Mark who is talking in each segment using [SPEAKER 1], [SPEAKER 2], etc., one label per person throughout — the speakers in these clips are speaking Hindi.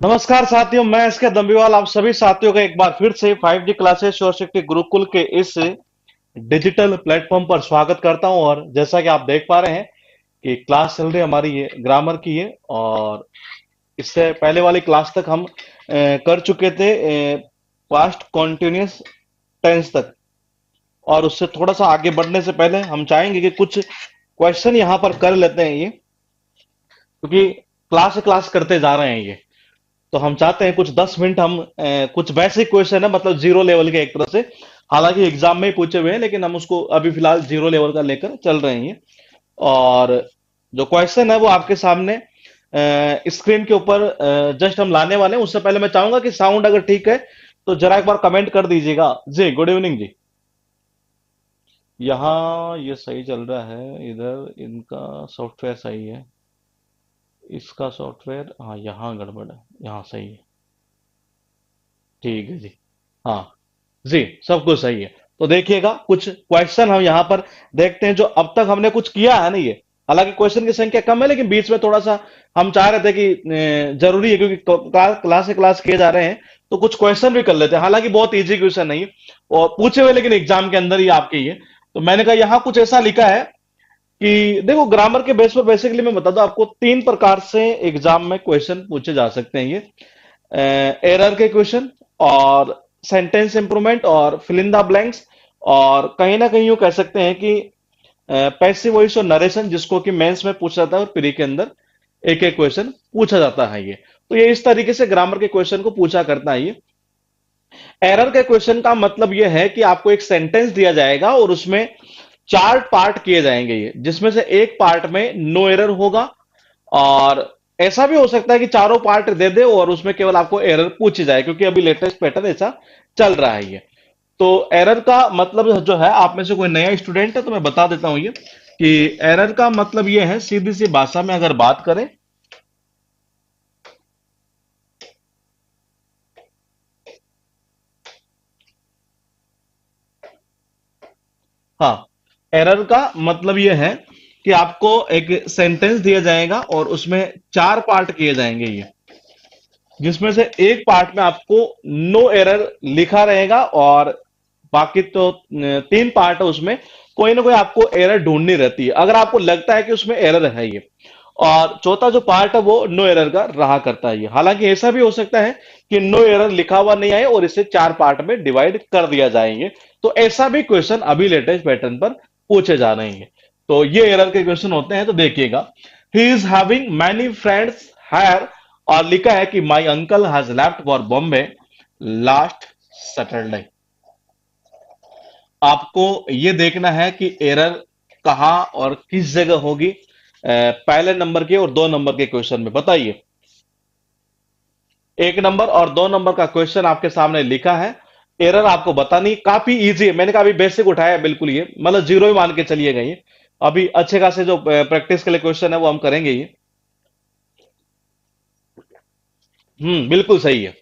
[SPEAKER 1] नमस्कार साथियों, मैं एसके दम्बीवाल आप सभी साथियों का एक बार फिर से 5G क्लासेस श्योर शक्ति गुरुकुल के इस डिजिटल प्लेटफॉर्म पर स्वागत करता हूं। और जैसा कि आप देख पा रहे हैं कि क्लास चल रही है हमारी, ये ग्रामर की है। और इससे पहले वाली क्लास तक हम कर चुके थे पास्ट कॉन्टिन्यूस टेंस तक। और उससे थोड़ा सा आगे बढ़ने से पहले हम चाहेंगे कि कुछ क्वेश्चन यहाँ पर कर लेते हैं, ये क्योंकि क्लास क्लास करते जा रहे हैं ये। तो हम चाहते हैं कुछ 10 मिनट हम कुछ बेसिक क्वेश्चन है, मतलब जीरो लेवल के एक तरह से। हालांकि एग्जाम में ही पूछे हुए हैं, लेकिन हम उसको अभी फिलहाल जीरो लेवल का लेकर चल रहे हैं। और जो क्वेश्चन है वो आपके सामने स्क्रीन के ऊपर जस्ट हम लाने वाले हैं। उससे पहले मैं चाहूंगा कि साउंड अगर ठीक है तो जरा एक बार कमेंट कर दीजिएगा जी। गुड इवनिंग जी। यहाँ ये सही चल रहा है, इधर इनका सॉफ्टवेयर सही है, इसका सॉफ्टवेयर, हाँ यहाँ गड़बड़ है, यहाँ सही है। ठीक है जी। हाँ जी, सब कुछ सही है। तो देखिएगा कुछ क्वेश्चन हम यहाँ पर देखते हैं जो अब तक हमने कुछ किया है नहीं है। हालांकि क्वेश्चन की संख्या कम है, लेकिन बीच में थोड़ा सा हम चाह रहे थे कि जरूरी है, क्योंकि क्लास से क्लास किए जा रहे हैं, तो कुछ क्वेश्चन भी कर लेते हैं। हालांकि बहुत इजी क्वेश्चन नहीं है और पूछे हुए, लेकिन एग्जाम के अंदर ही आपके ये। तो मैंने कहा यहाँ कुछ ऐसा लिखा है कि देखो, ग्रामर के बेस पर बेसिकली मैं बता दूं आपको, 3 प्रकार से एग्जाम में क्वेश्चन पूछे जा सकते हैं ये। एरर के क्वेश्चन, और सेंटेंस इंप्रूवमेंट, और फिल इन द ब्लैंक्स, और कहीं ना कहीं यूं कह सकते हैं कि पैसिव वॉइस और नरेशन, जिसको कि मेंस में पूछा जाता है और प्री के अंदर एक एक क्वेश्चन पूछा जाता है ये। तो ये इस तरीके से ग्रामर के क्वेश्चन को पूछा करता है ये। एरर के क्वेश्चन का मतलब यह है कि आपको एक सेंटेंस दिया जाएगा और उसमें 4 पार्ट किए जाएंगे ये, जिसमें से एक पार्ट में नो एरर होगा। और ऐसा भी हो सकता है कि चारों पार्ट दे दे और उसमें केवल आपको एरर पूछी जाए, क्योंकि अभी लेटेस्ट पैटर्न ऐसा चल रहा है ये। तो एरर का मतलब जो है, आप में से कोई नया स्टूडेंट है तो मैं बता देता हूं ये, कि एरर का मतलब ये है, सीधी सी भाषा में अगर बात करें, हाँ, एरर का मतलब ये है कि आपको एक सेंटेंस दिया जाएगा और उसमें 4 पार्ट किए जाएंगे ये, जिसमें से एक पार्ट में आपको नो एरर लिखा रहेगा, और बाकी तो 3 पार्ट है, उसमें कोई ना कोई आपको एरर ढूंढनी रहती है अगर आपको लगता है कि उसमें एरर है ये। और चौथा जो पार्ट है वो नो एरर का रहा करता है ये। हालांकि ऐसा भी हो सकता है कि नो एरर लिखा हुआ नहीं आए और इसे 4 पार्ट में डिवाइड कर दिया जाएंगे। तो ऐसा भी क्वेश्चन अभी लेटेस्ट पैटर्न पर पूछे जा रहे हैं। तो ये एरर के क्वेश्चन होते हैं। तो देखिएगा, he is having many friends here, और लिखा है कि my uncle has left for Bombay last Saturday. आपको ये देखना है कि एरर कहां और किस जगह होगी, पहले नंबर के और 2 नंबर के क्वेश्चन में। बताइए, 1 नंबर और 2 नंबर का क्वेश्चन आपके सामने लिखा है। एरर आपको बतानी, काफी इजी है। मैंने कहा अभी बेसिक उठाया है बिल्कुल, ये मतलब जीरो ही मान के चलिएगा ये। अभी अच्छे खासे जो प्रैक्टिस के लिए क्वेश्चन है वो हम करेंगे ये। बिल्कुल सही है।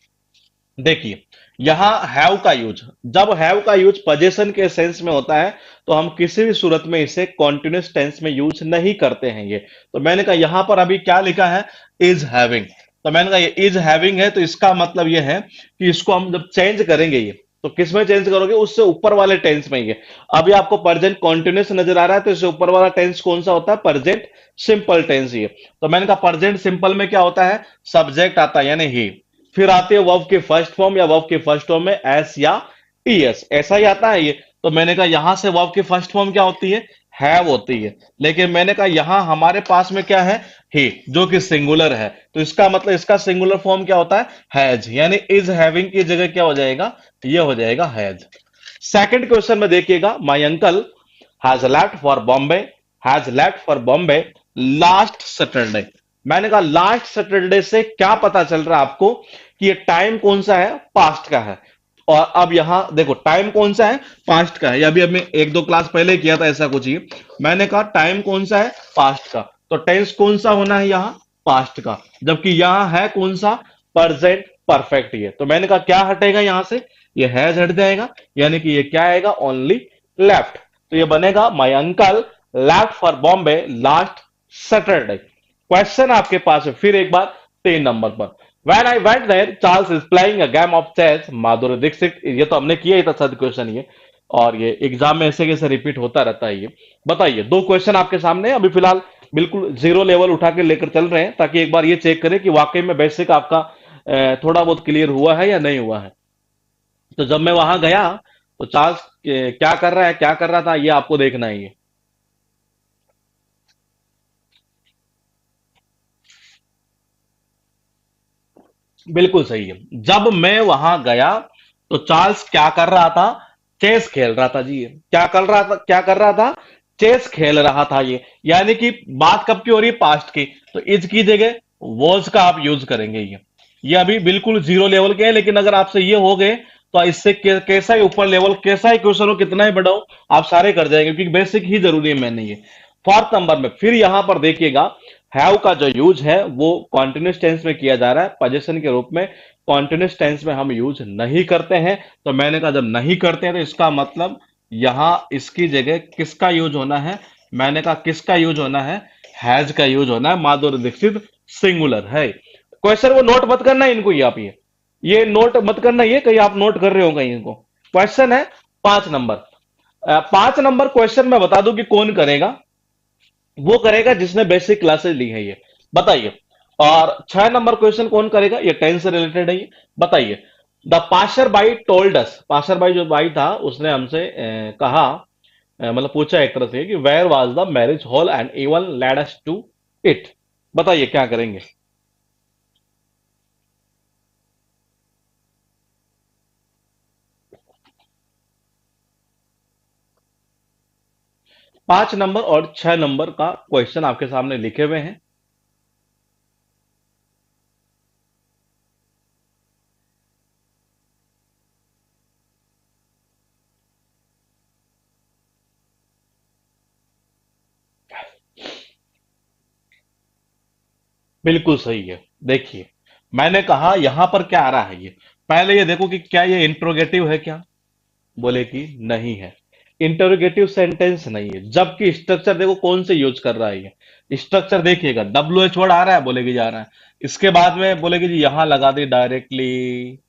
[SPEAKER 1] देखिए, यहां हैव का यूज, जब हैव का यूज पोजीशन के सेंस में होता है तो हम किसी भी सूरत में इसे कॉन्टिन्यूस टेंस में यूज नहीं करते हैं ये। तो मैंने कहा यहां पर अभी क्या लिखा है, इज हैविंग। तो मैंने कहा ये इज हैविंग है, तो इसका मतलब ये है कि इसको हम जब चेंज करेंगे ये, तो किस में चेंज करोगे, उससे ऊपर वाले टेंस में ये। अभी आपको प्रेजेंट कॉन्टिन्यूस नजर आ रहा है, तो इससे ऊपर वाला टेंस कौन सा होता है, प्रेजेंट सिंपल टेंस ये। तो मैंने कहा प्रेजेंट सिंपल में क्या होता है, सब्जेक्ट आता है यानी ही, फिर आती है वर्ब के फर्स्ट फॉर्म, या वर्ब के फर्स्ट फॉर्म में एस या टीएस, ऐसा ही आता है ये। तो मैंने कहा यहां से वर्ब की फर्स्ट फॉर्म क्या होती है, हैव होती है। लेकिन मैंने कहा यहां हमारे पास में क्या है, ही, जो कि सिंगुलर है। तो इसका मतलब इसका सिंगुलर फॉर्म क्या होता है, हैज, यानी इज हैविंग की जगह क्या हो जाएगा, ये हो जाएगा हैज। सेकंड क्वेश्चन में देखिएगा, माई uncle has left for Bombay, has left for Bombay last Saturday. मैंने कहा लास्ट सैटरडे से क्या पता चल रहा है आपको कि ये टाइम कौन सा है, पास्ट का है। और अब यहां देखो, टाइम कौन सा है, पास्ट का है। या अभी हमने 1-2 क्लास पहले किया था ऐसा कुछ ही। मैंने कहा टाइम कौन सा है, पास्ट का, तो टेंस कौन सा होना है यहां, पास्ट का। जबकि यहां है कौन सा, प्रेजेंट परफेक्ट। ये तो मैंने कहा क्या हटेगा यहां से, ये हैज हट जाएगा, यानी कि ये क्या आएगा, ओनली लेफ्ट। तो ये बनेगा my uncle left for Bombay last Saturday. Question आपके पास है फिर एक बार 3 नंबर पर। When I went there, Charles is playing a game of chess. Madhuri Dixit, ये तो हमने किया ही था सद क्वेश्चन ये, और ये एग्जाम में ऐसे कैसे रिपीट होता रहता है ये। बताइए, दो क्वेश्चन आपके सामने हैं, अभी फिलहाल बिल्कुल जीरो लेवल उठा के लेकर चल रहे हैं, ताकि एक बार ये चेक करें कि वाकई में बेसिक आपका थोड़ा बहुत क्लियर हुआ है या नहीं हुआ है। तो जब मैं वहां गया, तो चार्ल्स क्या कर रहा है, क्या कर रहा था, ये आपको देखना है ये। बिल्कुल सही है। जब मैं वहां गया, तो चार्ल्स क्या कर रहा था, चेस खेल रहा था जी। ये क्या कर रहा था, क्या कर रहा था, चेस खेल रहा था ये। यानी कि बात कब की हो रही है, पास्ट की। तो इज की जगह वॉज का आप यूज करेंगे ये अभी बिल्कुल जीरो लेवल के हैं, लेकिन अगर आपसे ये हो गए, तो इससे कैसा ही ऊपर लेवल, कैसा ही क्वेश्चन हो, कितना ही बड़ा हो, आप सारे कर जाएंगे, क्योंकि बेसिक ही जरूरी है मैंने ये। फोर्थ नंबर में फिर यहां पर देखिएगा, हैव का जो यूज है वो कॉन्टिन्यूस टेंस में किया जा रहा है, पोजीशन के रूप में। कॉन्टिन्यूस टेंस में हम यूज नहीं करते हैं। तो मैंने कहा जब नहीं करते हैं, तो इसका मतलब यहां इसकी जगह किसका यूज होना है, मैंने कहा किसका यूज होना है, हैज का यूज होना है। माधुरी दीक्षित सिंगुलर है। क्वेश्चन वो नोट मत करना है इनको, ये आप ये नोट मत करना, ये कहीं आप नोट कर रहे हो कहीं इनको। क्वेश्चन है 5 नंबर। 5 नंबर क्वेश्चन मैं बता दूं कि कौन करेगा, वो करेगा जिसने बेसिक क्लासेस ली है ये। बताइए। और 6 नंबर क्वेश्चन कौन करेगा, ये टेंस से रिलेटेड है ये। बताइए। The passerby told us, passerby जो बाई था उसने हमसे कहा, मतलब पूछा एक तरह से कि where was the marriage hall and even led us to it. बताइए क्या करेंगे। 5 नंबर और 6 नंबर का क्वेश्चन आपके सामने लिखे हुए हैं। बिल्कुल सही है। देखिए, मैंने कहा यहां पर क्या आ रहा है ये। पहले ये देखो कि क्या ये इंट्रोगेटिव है क्या, बोले कि नहीं है। इंटरोगेटिव सेंटेंस नहीं है, जबकि स्ट्रक्चर देखो कौन से यूज कर रहा है ये। स्ट्रक्चर देखिएगा, डब्ल्यू एच वर्ड आ रहा है, बोलेगी जा रहा है। इसके बाद में बोलेगी जी यहां लगा दी डायरेक्टली,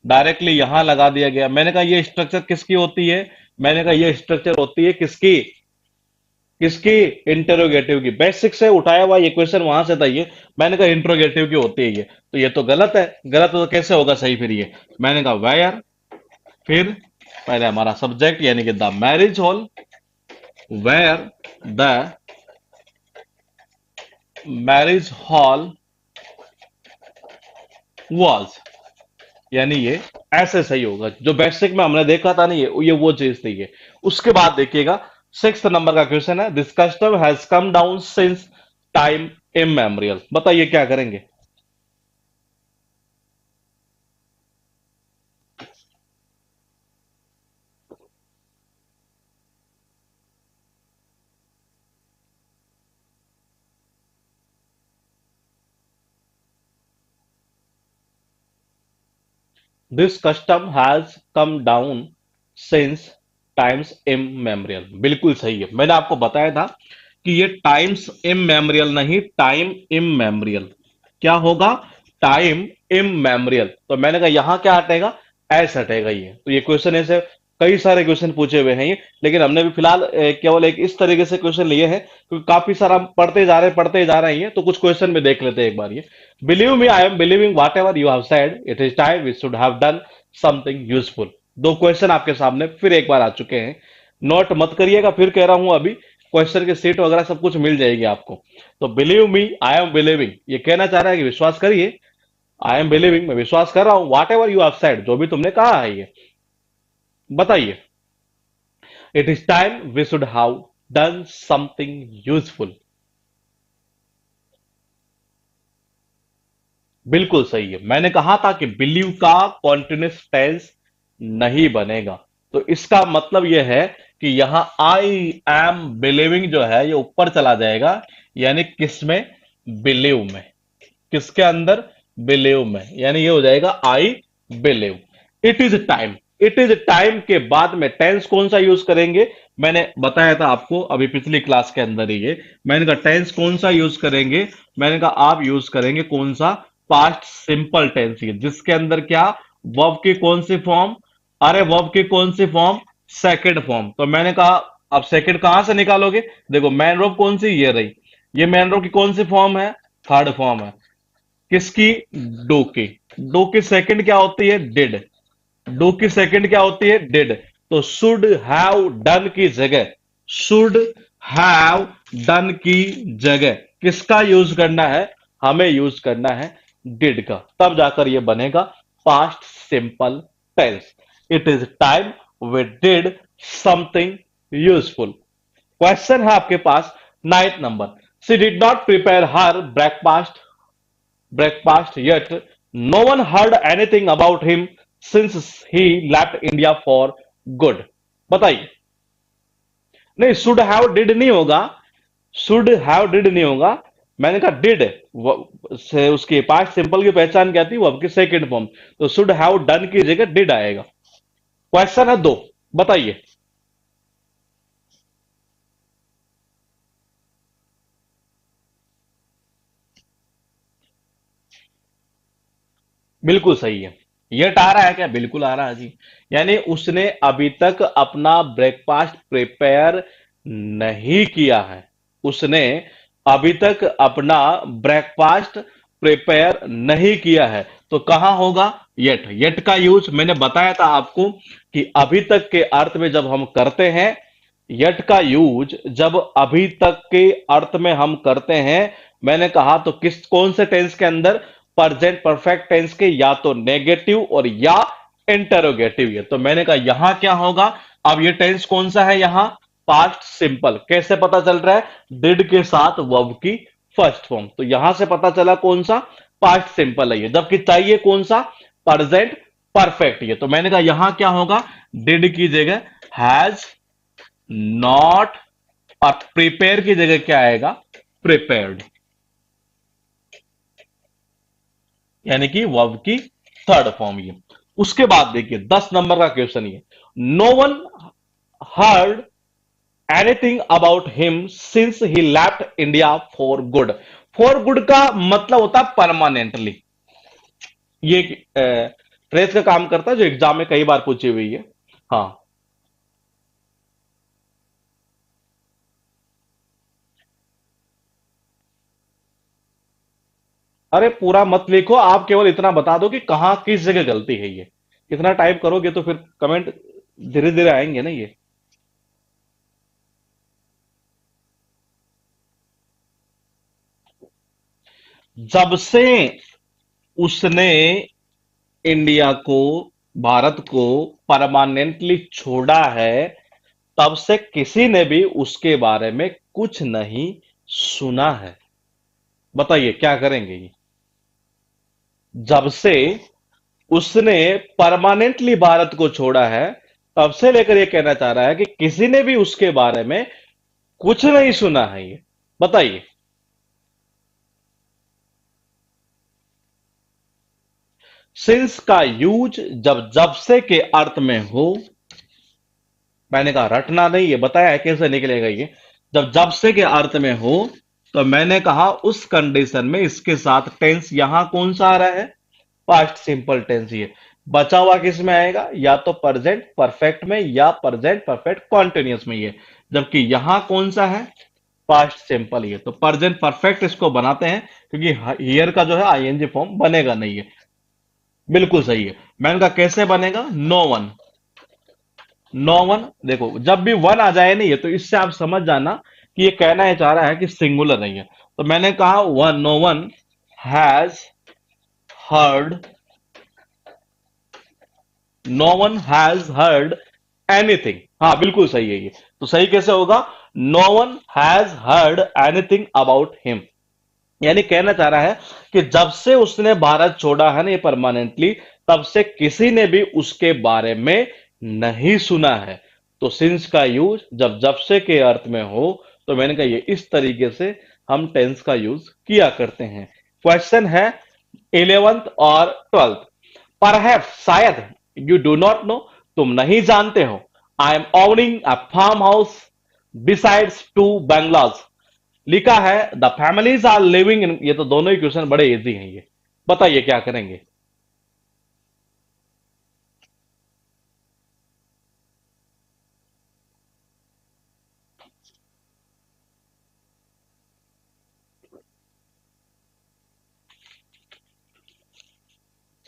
[SPEAKER 1] डायरेक्टली यहां लगा दिया गया। मैंने कहा ये स्ट्रक्चर किसकी होती है, मैंने कहा ये स्ट्रक्चर होती है किसकी, किसकी, इंटरोगेटिव की। बेसिक से उठाया हुआ ये क्वेश्चन वहां से था ये। मैंने कहा इंटरोगेटिव की होती है ये, तो ये तो गलत है। गलत तो कैसे होगा सही फिर ये। मैंने कहा वेयर, फिर पहले हमारा सब्जेक्ट यानी कि the marriage hall, where the marriage hall was, यानी ये ऐसे सही होगा। जो बेसिक में हमने देखा था ना, ये वो चीज थी ये। उसके बाद देखिएगा, 6 नंबर का क्वेश्चन है, this custom has come down since time immemorial. बताइए क्या करेंगे। This custom has come down since times immemorial. बिल्कुल सही है। मैंने आपको बताया था कि ये टाइम्स इमेमोरियल नहीं, टाइम इमेमोरियल। क्या होगा, टाइम इमेमोरियल। तो मैंने कहा यहां क्या हटेगा, एस हटेगा ये। तो ये क्वेश्चन ऐसे कई सारे क्वेश्चन पूछे हुए हैं ये, लेकिन हमने भी फिलहाल केवल एक इस तरीके से क्वेश्चन लिए हैं, क्योंकि काफी सारा हम पढ़ते जा रहे हैं, तो कुछ क्वेश्चन में देख लेते हैं एक बार ये। Believe me, I am believing whatever you have said, it is time we should have done something useful. दो क्वेश्चन आपके सामने फिर एक बार आ चुके हैं। नोट मत करिएगा, फिर कह रहा हूं अभी क्वेश्चन की सीट वगैरह सब कुछ मिल जाएगी आपको। तो believe me, I am believing, ये कहना चाह रहा है कि विश्वास करिए। आई एम बिलीविंग, मैं विश्वास कर रहा हूं, whatever you have said, जो भी तुमने कहा है ये। बताइए। It is time we should have done something useful. बिल्कुल सही है। मैंने कहा था कि बिलीव का कॉन्टिन्यूस टेंस नहीं बनेगा। तो इसका मतलब यह है कि यहां आई एम बिलीविंग जो है ये ऊपर चला जाएगा, यानी किस में, बिलीव में। किसके अंदर, बिलीव में, यानी ये हो जाएगा I believe. It is time, it is time के बाद में टेंस कौन सा यूज करेंगे, मैंने बताया था आपको अभी पिछली क्लास के अंदर ही ये। मैंने कहा टेंस कौन सा यूज करेंगे, मैंने कहा आप यूज करेंगे कौन सा, पास्ट सिंपल टेंस है जिसके अंदर क्या, वर्ब की कौन सी फॉर्म, अरे वर्ब की कौन सी फॉर्म, सेकंड फॉर्म। तो मैंने कहा अब सेकंड कहां से निकालोगे, देखो मैन वर्ब कौन सी, ये रही, ये मैन वर्ब की कौन सी फॉर्म है, थर्ड फॉर्म है, किसकी, डू की। डू की सेकंड क्या होती है, डिड। डू की सेकंड क्या होती है, डिड। तो शुड हैव डन की जगह, शुड हैव डन की जगह किसका यूज करना है, हमें यूज करना है डिड का, तब जाकर ये बनेगा past simple tense. It is time we did something useful. Question है आपके पास 9th number, she did not prepare her breakfast yet no one heard anything about him since he left India for good। बताइए, नहीं शुड हैव डिड नहीं होगा, शुड हैव डिड नहीं होगा, मैंने कहा डिड से उसकी पास्ट सिंपल की पहचान क्या थी, वो आपकी सेकंड फॉर्म, तो शुड हैव डन की जगह डिड आएगा। क्वेश्चन है 2, बताइए। बिल्कुल सही है। यट आ रहा है क्या, बिल्कुल आ रहा है जी। यानी उसने अभी तक अपना ब्रेकफास्ट प्रिपेयर नहीं किया है, उसने अभी तक अपना ब्रेकफास्ट प्रिपेयर नहीं किया है, तो कहां होगा, यट। यट का यूज मैंने बताया था आपको कि अभी तक के अर्थ में जब हम करते हैं, यट का यूज जब अभी तक के अर्थ में हम करते हैं, मैंने कहा तो किस कौन से टेंस के अंदर, प्रेजेंट परफेक्ट टेंस के या तो नेगेटिव और या इंटरोगेटिव है। तो मैंने कहा यहां क्या होगा, अब ये टेंस कौन सा है, यहां पास्ट सिंपल। कैसे पता चल रहा है, डिड के साथ वर्ब की फर्स्ट फॉर्म, तो यहां से पता चला कौन सा, पास्ट सिंपल है ये, जबकि चाहिए कौन सा, प्रेजेंट परफेक्ट ये। तो मैंने कहा यहां क्या होगा, डिड की जगह हैज नॉट, और प्रिपेयर की जगह क्या आएगा, प्रिपेयर्ड, यानी कि वर्ब की थर्ड फॉर्म ये। उसके बाद देखिए 10 नंबर का क्वेश्चन ये, no one heard anything about him since he left India for good. For good का मतलब होता है परमानेंटली, ये ट्रेस का काम करता है जो एग्जाम में कई बार पूछी हुई है। हाँ, अरे पूरा मत लिखो, आप केवल इतना बता दो कि कहां किस जगह गलती है ये। इतना टाइप करोगे तो फिर कमेंट धीरे धीरे आएंगे ना ये। जब से उसने इंडिया को, भारत को परमानेंटली छोड़ा है, तब से किसी ने भी उसके बारे में कुछ नहीं सुना है। बताइए क्या करेंगे ये, जब से उसने परमानेंटली भारत को छोड़ा है, तब से लेकर ये कहना चाह रहा है कि किसी ने भी उसके बारे में कुछ नहीं सुना है ये। बताइए, सिंस का यूज जब जब से के अर्थ में हो, मैंने कहा रटना नहीं, ये बताया है कैसे निकलेगा ये, जब जब से के अर्थ में हो, तो मैंने कहा उस कंडीशन में इसके साथ टेंस यहां कौन सा आ रहा है, पास्ट सिंपल टेंस। ये बचा हुआ किस में आएगा, या तो प्रेजेंट परफेक्ट में या प्रेजेंट परफेक्ट कॉन्टिन्यूस में ये, जबकि यहां कौन सा है, पास्ट सिंपल। ये तो प्रेजेंट परफेक्ट इसको बनाते हैं क्योंकि हियर का जो है आईएनजी फॉर्म बनेगा नहीं है। बिल्कुल सही है। मैंने कहा कैसे बनेगा, नो वन, नो वन, देखो जब भी वन आ जाए नहीं है तो इससे आप समझ जाना कि ये कहना है चाह रहा है कि सिंगुलर नहीं है। तो मैंने कहा one, no one has heard, no one has heard anything. हाँ बिल्कुल सही है ये, तो सही कैसे होगा, no one has heard anything about him. यानी कहना चाह रहा है कि जब से उसने भारत छोड़ा है ना ये परमानेंटली, तब से किसी ने भी उसके बारे में नहीं सुना है। तो सिंस का यूज जब जब से के अर्थ में हो, तो मैंने कहा ये इस तरीके से हम टेंस का यूज किया करते हैं। क्वेश्चन है 11th और 12th, परहैप्स शायद, यू डू नॉट नो, तुम नहीं जानते हो, I am owning a farm house besides two bungalows. लिखा है the families are living in, ये तो दोनों ही क्वेश्चन बड़े इजी हैं ये, बताइए क्या करेंगे।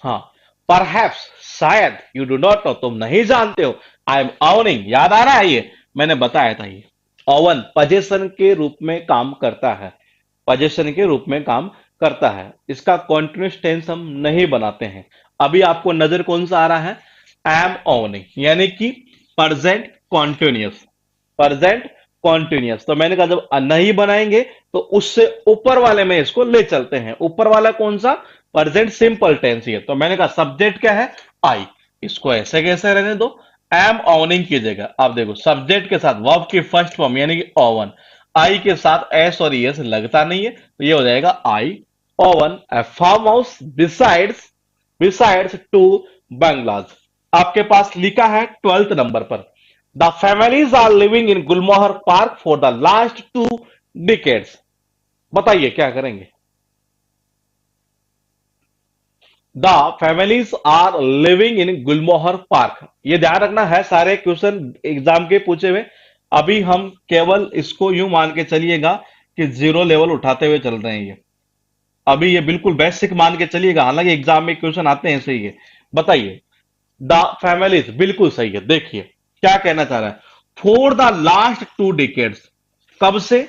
[SPEAKER 1] हाँ, परहैप्स, शायद, यू डू नॉट नो, तुम नहीं जानते हो, आई एम अर्निंग, याद आ रहा है ये, मैंने बताया था ये। ओवन पजेशन के रूप में काम करता है, पजेशन के रूप में काम करता है, इसका कॉन्टिन्यूस टेंस हम नहीं बनाते हैं। अभी आपको नजर कौन सा आ रहा है, एम अर्निंग, यानी कि प्रेजेंट कॉन्टिन्यूस, प्रेजेंट कॉन्टिन्यूस। तो मैंने कहा जब नहीं बनाएंगे तो उससे ऊपर वाले में इसको ले चलते हैं। ऊपर वाला कौन सा, प्रेजेंट सिंपल टेंस ही है। तो मैंने कहा सब्जेक्ट क्या है, आई, इसको ऐसे कैसे रहने दो, एम ऑनिंग की जगह आप देखो सब्जेक्ट के साथ वर्ब की फर्स्ट फॉर्म यानी कि ओवन, आई के साथ एस और एस लगता नहीं है, तो ये हो जाएगा I own a farm house besides, besides two bungalows. आपके पास लिखा है 12th नंबर पर, the families are living in Gulmohar Park for the last 2 decades. बताइए क्या करेंगे। The families are living in Gulmohar Park, ये ध्यान रखना है, सारे क्वेश्चन एग्जाम के पूछे हुए। अभी हम केवल इसको यूं मान के चलिएगा कि जीरो लेवल उठाते हुए चल रहे हैं ये, अभी ये बिल्कुल बेसिक मान के चलिएगा, हालांकि एग्जाम में क्वेश्चन आते हैं सही है। बताइए, द फैमिलीज बिल्कुल सही है। देखिए क्या कहना चाह रहा है, फॉर द लास्ट 2 डिकेड्स, कब से,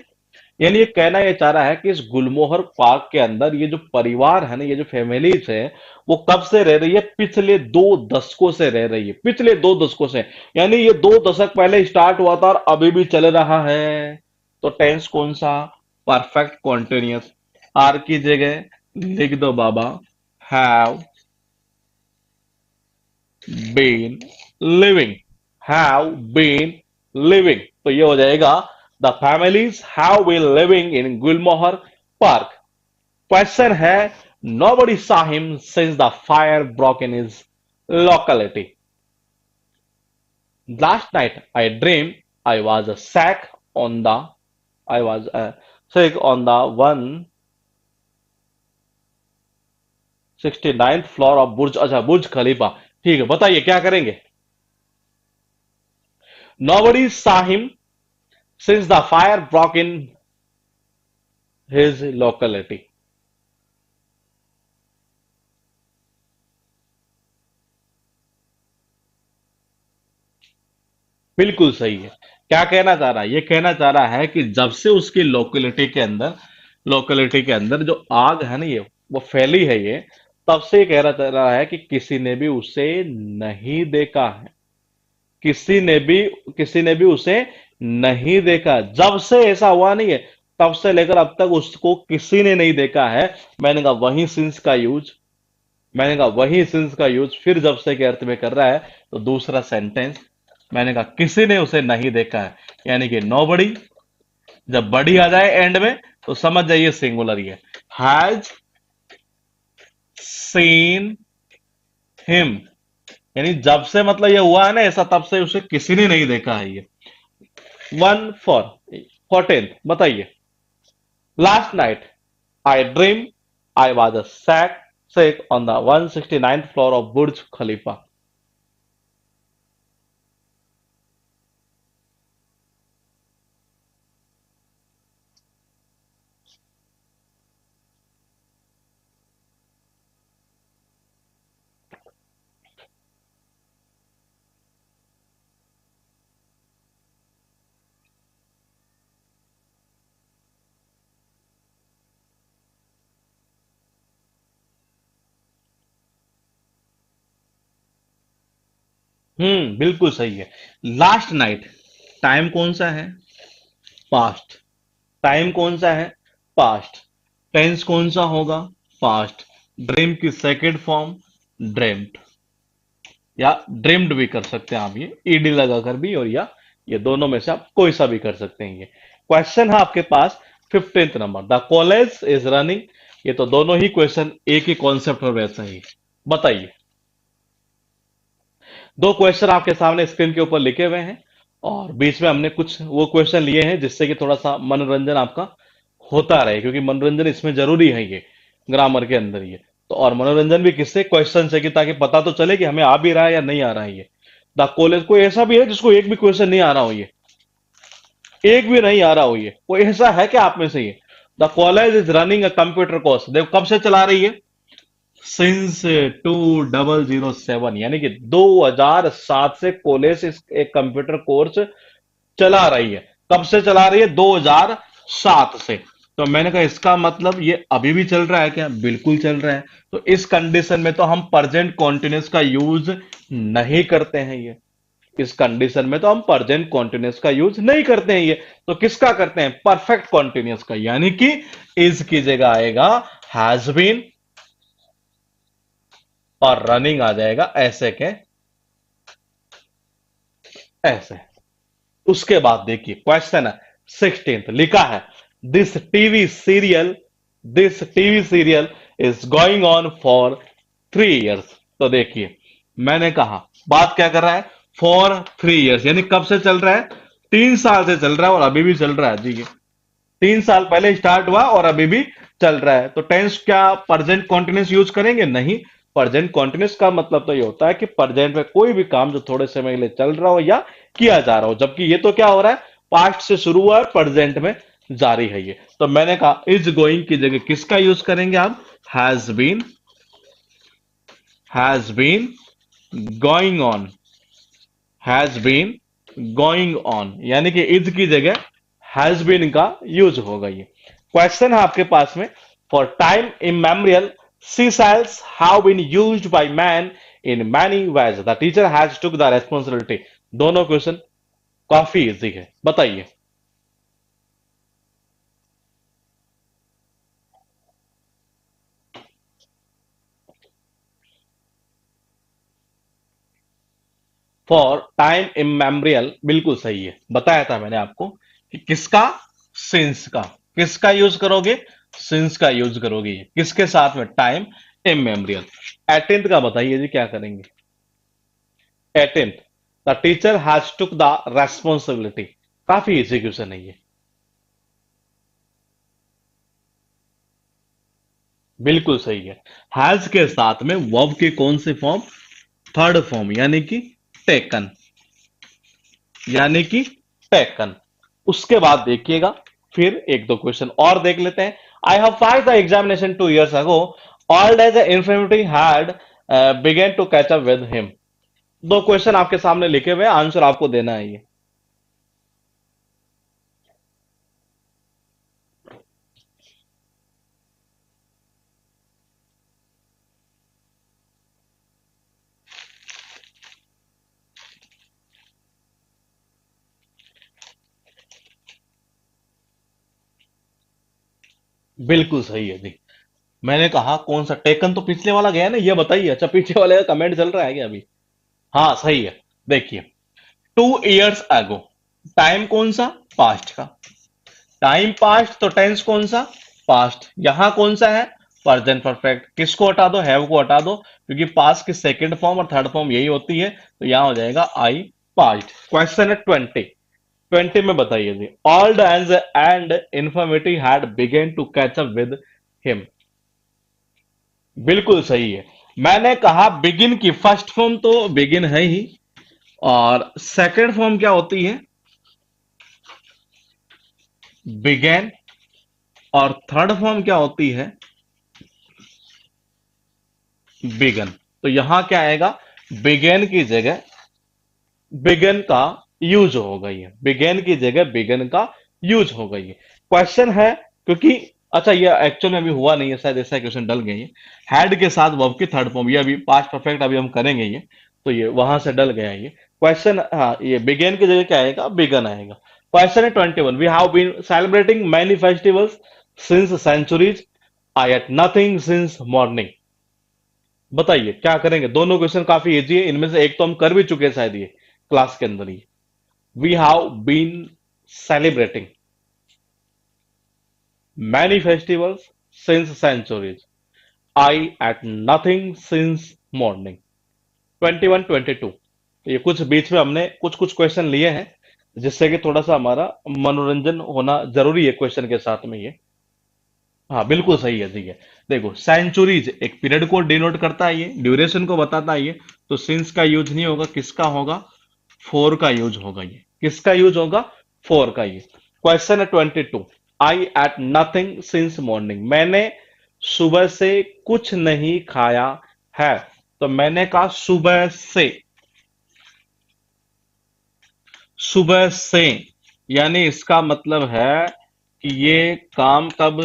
[SPEAKER 1] यानी ये कहना ये चाह रहा है कि इस गुलमोहर पार्क के अंदर ये जो परिवार है ना, ये जो फैमिलीज है, वो कब से रह रही है, पिछले 2 दशकों से रह रही है, पिछले 2 दशकों से, यानी ये 2 दशक पहले स्टार्ट हुआ था और अभी भी चल रहा है। तो टेंस कौन सा, परफेक्ट कॉन्टिन्यूस, आर की जगह लिख दो बाबा, have been living, have been living, तो ये हो जाएगा the families have been living in Gulmohar Park. Question है, nobody saw him since the fire broke in his locality. Last night I dreamed I was a sack on the, I was sick on the 169th floor of Burj, अच्छा बुर्ज खलीफा, ठीक है। बताइए क्या करेंगे। Nobody saw him since the fire broke in his locality. बिल्कुल सही है। क्या कहना चाह रहा है, ये कहना चाह रहा है कि जब से उसकी लोकेलिटी के अंदर, लोकेलिटी के अंदर जो आग है ना, ये वो फैली है ये, तब से ये कहना चाह रहा है कि किसी ने भी उसे नहीं देखा है, किसी ने भी, किसी ने भी उसे नहीं देखा। जब से ऐसा हुआ नहीं है, तब से लेकर अब तक उसको किसी ने नहीं देखा है। मैंने कहा वही सिंस का यूज, मैंने कहा वही सिंस का यूज फिर जब से के अर्थ में कर रहा है। तो दूसरा सेंटेंस, मैंने कहा किसी ने उसे नहीं देखा है, यानी कि नोबडी, जब बड़ी आ जाए एंड में तो समझ जाइए सिंगुलर ही है, हैज सीन हिम, यानी जब से मतलब ये हुआ है ना ऐसा, तब से उसे किसी ने नहीं देखा है ये। 14th बताइए, last night I dream I was a sack sick on the 169th floor of Burj Khalifa. बिल्कुल सही है। लास्ट नाइट, टाइम कौन सा है, पास्ट, टाइम कौन सा है, पास्ट, टेंस कौन सा होगा, पास्ट, ड्रीम की सेकेंड फॉर्म ड्रीम्ड, या ड्रीम्ड भी कर सकते हैं आप, ये ईडी लगाकर भी, और या ये दोनों में से आप कोई सा भी कर सकते हैं। ये क्वेश्चन है आपके पास 15th number, the college is running, ये तो दोनों ही क्वेश्चन एक ही कॉन्सेप्ट पर वैसा ही। बताइए, 2 क्वेश्चन आपके सामने स्क्रीन के ऊपर लिखे हुए हैं, और बीच में हमने कुछ वो क्वेश्चन लिए हैं जिससे कि थोड़ा सा मनोरंजन आपका होता रहे, क्योंकि मनोरंजन इसमें जरूरी है ये ग्रामर के अंदर ये। तो और मनोरंजन भी किससे, क्वेश्चन से, कि ताकि पता तो चले कि हमें आ भी रहा है या नहीं आ रहा है ये। द कॉलेज, कोई ऐसा भी है जिसको एक भी क्वेश्चन नहीं आ रहा हो, ये एक भी नहीं आ रहा हो, ये कोई ऐसा है क्या आप में से? ये the college is running a computer course, देखो कब से चला रही है, सिंस 2007, यानी कि 2007 से कॉलेज इस एक कंप्यूटर कोर्स चला रही है। कब से चला रही है? 2007 से। तो मैंने कहा इसका मतलब ये अभी भी चल रहा है क्या? बिल्कुल चल रहा है। तो इस कंडीशन में तो हम प्रेजेंट कॉन्टिन्यूस का यूज नहीं करते हैं ये। इस कंडीशन में तो हम प्रेजेंट कॉन्टिन्यूस का यूज नहीं करते हैं ये। तो किसका करते हैं? परफेक्ट कॉन्टिन्यूस का, यानी कि इज की जगह आएगा हैज बीन और रनिंग आ जाएगा ऐसे के ऐसे। उसके बाद देखिए क्वेश्चन है 16th, लिखा है this TV serial is going on for 3 years। तो देखिए मैंने कहा बात क्या कर रहा है, फॉर 3 years, यानी कब से चल रहा है? 3 साल से चल रहा है और अभी भी चल रहा है जी। ये 3 साल पहले स्टार्ट हुआ और अभी भी चल रहा है। तो टेंस क्या प्रेजेंट कॉन्टिन्यूस यूज करेंगे? नहीं। प्रेजेंट कॉन्टिन्यूस का मतलब तो ये होता है कि प्रेजेंट में कोई भी काम जो थोड़े समय के लिए चल रहा हो या किया जा रहा हो, जबकि ये तो क्या हो रहा है, पास्ट से शुरू हुआ है, प्रेजेंट में जारी है ये। तो मैंने कहा इज गोइंग की जगह किसका यूज करेंगे आप? Has been, has been going on, has been going on, यानी कि इज की जगह हैज बीन का यूज होगा ये। क्वेश्चन है आपके पास में, for time immemorial sea shells have been used by man in many ways, the teacher has took the responsibility. दोनों क्वेश्चन काफी इजी है, बताइए। फॉर टाइम इमेमोरियल बिल्कुल सही है, बताया था मैंने आपको कि किसका, सिंस का। किसका यूज करोगे? सिंस का यूज करोगे ये। किसके साथ में? Time immemorial. 18th का बताइए जी, क्या करेंगे? 18th, the teacher has took the responsibility. काफी इजी क्वेश्चन है ये, बिल्कुल सही है। हैज के साथ में वर्ब की कौन सी फॉर्म? थर्ड फॉर्म, यानी कि टेकन, यानी कि टेकन। उसके बाद देखिएगा, फिर एक दो क्वेश्चन और देख लेते हैं। I have fight the examination 2 years ago, all as infinity had begin to catch up with him. दो क्वेश्चन आपके सामने लिखे हुए हैं, आंसर आपको देना है ये। बिल्कुल सही है जी। मैंने कहा कौन सा टेकन, तो पिछले वाला गया ना, ये बताइए। अच्छा, पीछे वाले का कमेंट चल रहा है क्या अभी? हाँ सही है। देखिए 2 years ago, टाइम कौन सा? पास्ट का। टाइम पास्ट तो टेंस कौन सा? पास्ट। यहां कौन सा है? Present perfect. किसको हटा दो? हैव को हटा दो, क्योंकि पास्ट की सेकंड फॉर्म और थर्ड फॉर्म यही होती है। तो यहां हो जाएगा आई पास्ट। क्वेश्चन है 20। 20 में बताइए जी, old and informative had begin to catch up with him. बिल्कुल सही है। मैंने कहा बिगिन की फर्स्ट फॉर्म तो बिगिन है ही, और सेकंड फॉर्म क्या होती है? बिगेन। और थर्ड फॉर्म क्या होती है? बिगन। तो यहां क्या आएगा? बिगेन की जगह बिगन का यूज हो गई है, बिगेन की जगह बिगन का यूज हो गई है। क्वेश्चन है, क्योंकि अच्छा ये एक्चुअल में अभी हुआ नहीं है, शायद ऐसा क्वेश्चन डल गई है। हैड के साथ वर्ब की थर्ड फॉर्म, ये अभी पास्ट परफेक्ट अभी हम करेंगे ये, तो ये वहां से डल गया ये क्वेश्चन। हाँ, ये बिगेन की जगह क्या आएगा? बिगन आएगा। क्वेश्चन है 21, we have been celebrating many festivals since centuries, I ate nothing since morning. बताइए क्या करेंगे? दोनों क्वेश्चन काफी इजी है, इनमें से एक तो हम कर भी चुके हैं शायद ये क्लास के अंदर ही। We have been celebrating many festivals since centuries, I ate nothing since morning. 21 22, ये कुछ बीच में हमने कुछ कुछ क्वेश्चन लिए हैं, जिससे कि थोड़ा सा हमारा मनोरंजन होना जरूरी है क्वेश्चन के साथ में ये। हाँ बिल्कुल सही है, ठीक है। देखो सेंचुरीज एक पीरियड को डिनोट करता है, ये ड्यूरेशन को बताता है ये। तो सिंस का यूज नहीं होगा, किसका होगा? फोर का यूज होगा ये। किसका यूज होगा? फोर का ये। क्वेश्चन है 22। आई एट नथिंग सिंस मॉर्निंग। मैंने सुबह से कुछ नहीं खाया है। तो मैंने कहा सुबह से, सुबह से यानी इसका मतलब है कि ये काम कब?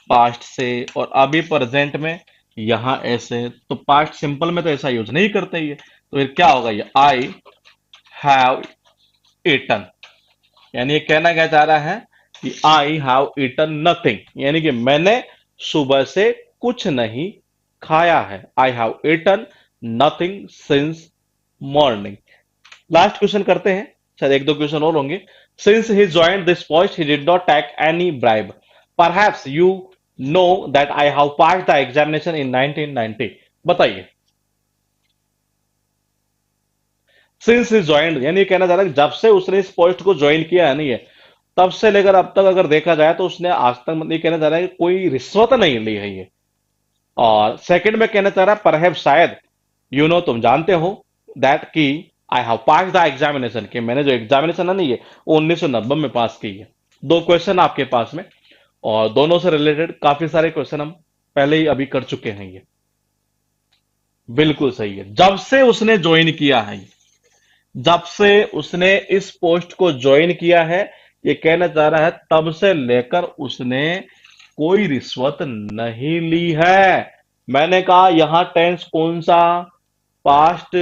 [SPEAKER 1] पास्ट से। और अभी प्रेजेंट में यहां ऐसे, तो पास्ट सिंपल में तो ऐसा यूज नहीं करते ये। तो फिर क्या होगा? ये आई हैव ईटन। यानी ये कहना क्या चाह रहा है कि आई हैव ईटन नथिंग, यानी कि मैंने सुबह से कुछ नहीं खाया है। I have eaten nothing since morning. Last question करते हैं, शायद एक दो क्वेश्चन और होंगे। Since he joined this post he did not take any bribe. Perhaps you know that I have pass the examination in 1990। बताइए। सिंस ही ज्वाइंड यानी ये कहना चाह रहा है कि जब से उसने इस पोस्ट को ज्वाइन किया है नहीं है, तब से लेकर अब तक अगर देखा जाए तो उसने आज तक, मतलब ये कहना चाह रहा है कि कोई रिश्वत नहीं ली है ये। और सेकंड में कहना चाह रहा है परहैप्स शायद, यू नो तुम जानते हो, दैट कि आई हैव पास द एग्जामिनेशन, कि मैंने जो एग्जामिनेशन है नहीं है वो 1990 में पास की है। दो क्वेश्चन आपके पास में, और दोनों से रिलेटेड काफी सारे क्वेश्चन हम पहले ही अभी कर चुके हैं ये। बिल्कुल सही है, जब से उसने ज्वाइन किया है, जब से उसने इस पोस्ट को ज्वाइन किया है, ये कहना चाह रहा है तब से लेकर उसने कोई रिश्वत नहीं ली है। मैंने कहा यहां टेंस कौन सा? पास्ट।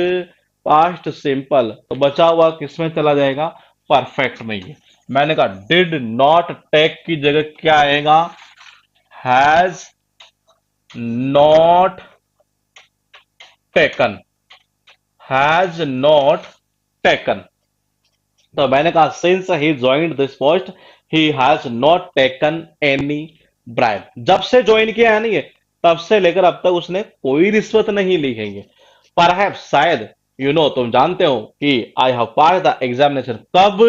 [SPEAKER 1] पास्ट सिंपल, तो बचा हुआ किसमें चला जाएगा? परफेक्ट में ही। मैंने कहा डिड नॉट टेक की जगह क्या आएगा? Has not taken. Has not taken. तो मैंने कहा since he joined this post he has not taken any bribe. जब से ज्वाइन किया है नहीं है, तब से लेकर अब तक उसने कोई रिश्वत नहीं ली है ये। परहैप्स शायद, यू नो तुम जानते हो कि आई हैव पास द एग्जामिनेशन कब?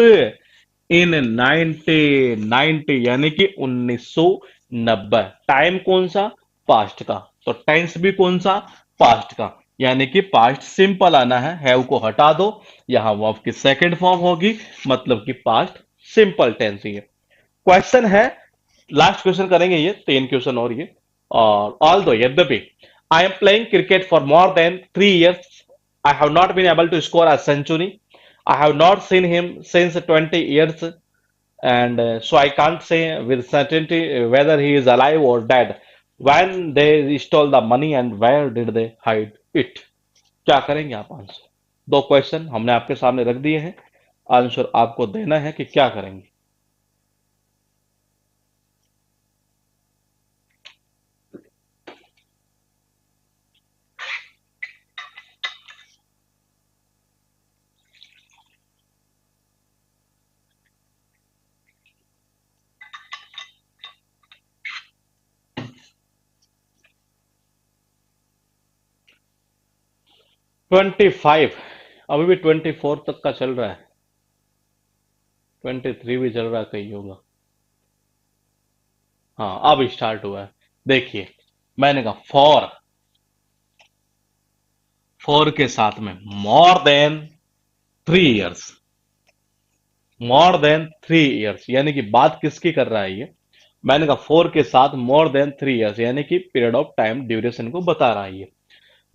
[SPEAKER 1] इन 1990 यानी कि 1990। टाइम कौन सा? पास्ट का। तो टेंस भी कौन सा? पास्ट का। यानी कि पास्ट सिंपल आना है, हैव को हटा दो, यहां वर्ब की सेकंड फॉर्म होगी, मतलब कि पास्ट सिंपल टेंस ही है। क्वेश्चन है, लास्ट क्वेश्चन करेंगे ये, तीन क्वेश्चन और ये। और ऑल दो यद्यपि I am playing cricket for more than 3 years, I have not been able to score a century, I have not seen him since 20 years, and so I can't say with certainty whether he is alive or dead. When they stole the money and where did they hide it? क्या करेंगे आप आंसर? दो क्वेश्चन हमने आपके सामने रख दिए हैं, आंसर आपको देना है कि क्या करेंगे। 25, अभी भी 24 तक का चल रहा है, 23 भी चल रहा है कहीं होगा। हाँ अब स्टार्ट हुआ है। देखिए मैंने कहा फॉर, फॉर के साथ में मोर देन 3 years, मोर देन 3 years यानी कि बात किसकी कर रहा है ये? मैंने कहा फोर के साथ मोर देन 3 years यानी कि पीरियड ऑफ टाइम ड्यूरेशन को बता रहा है ये।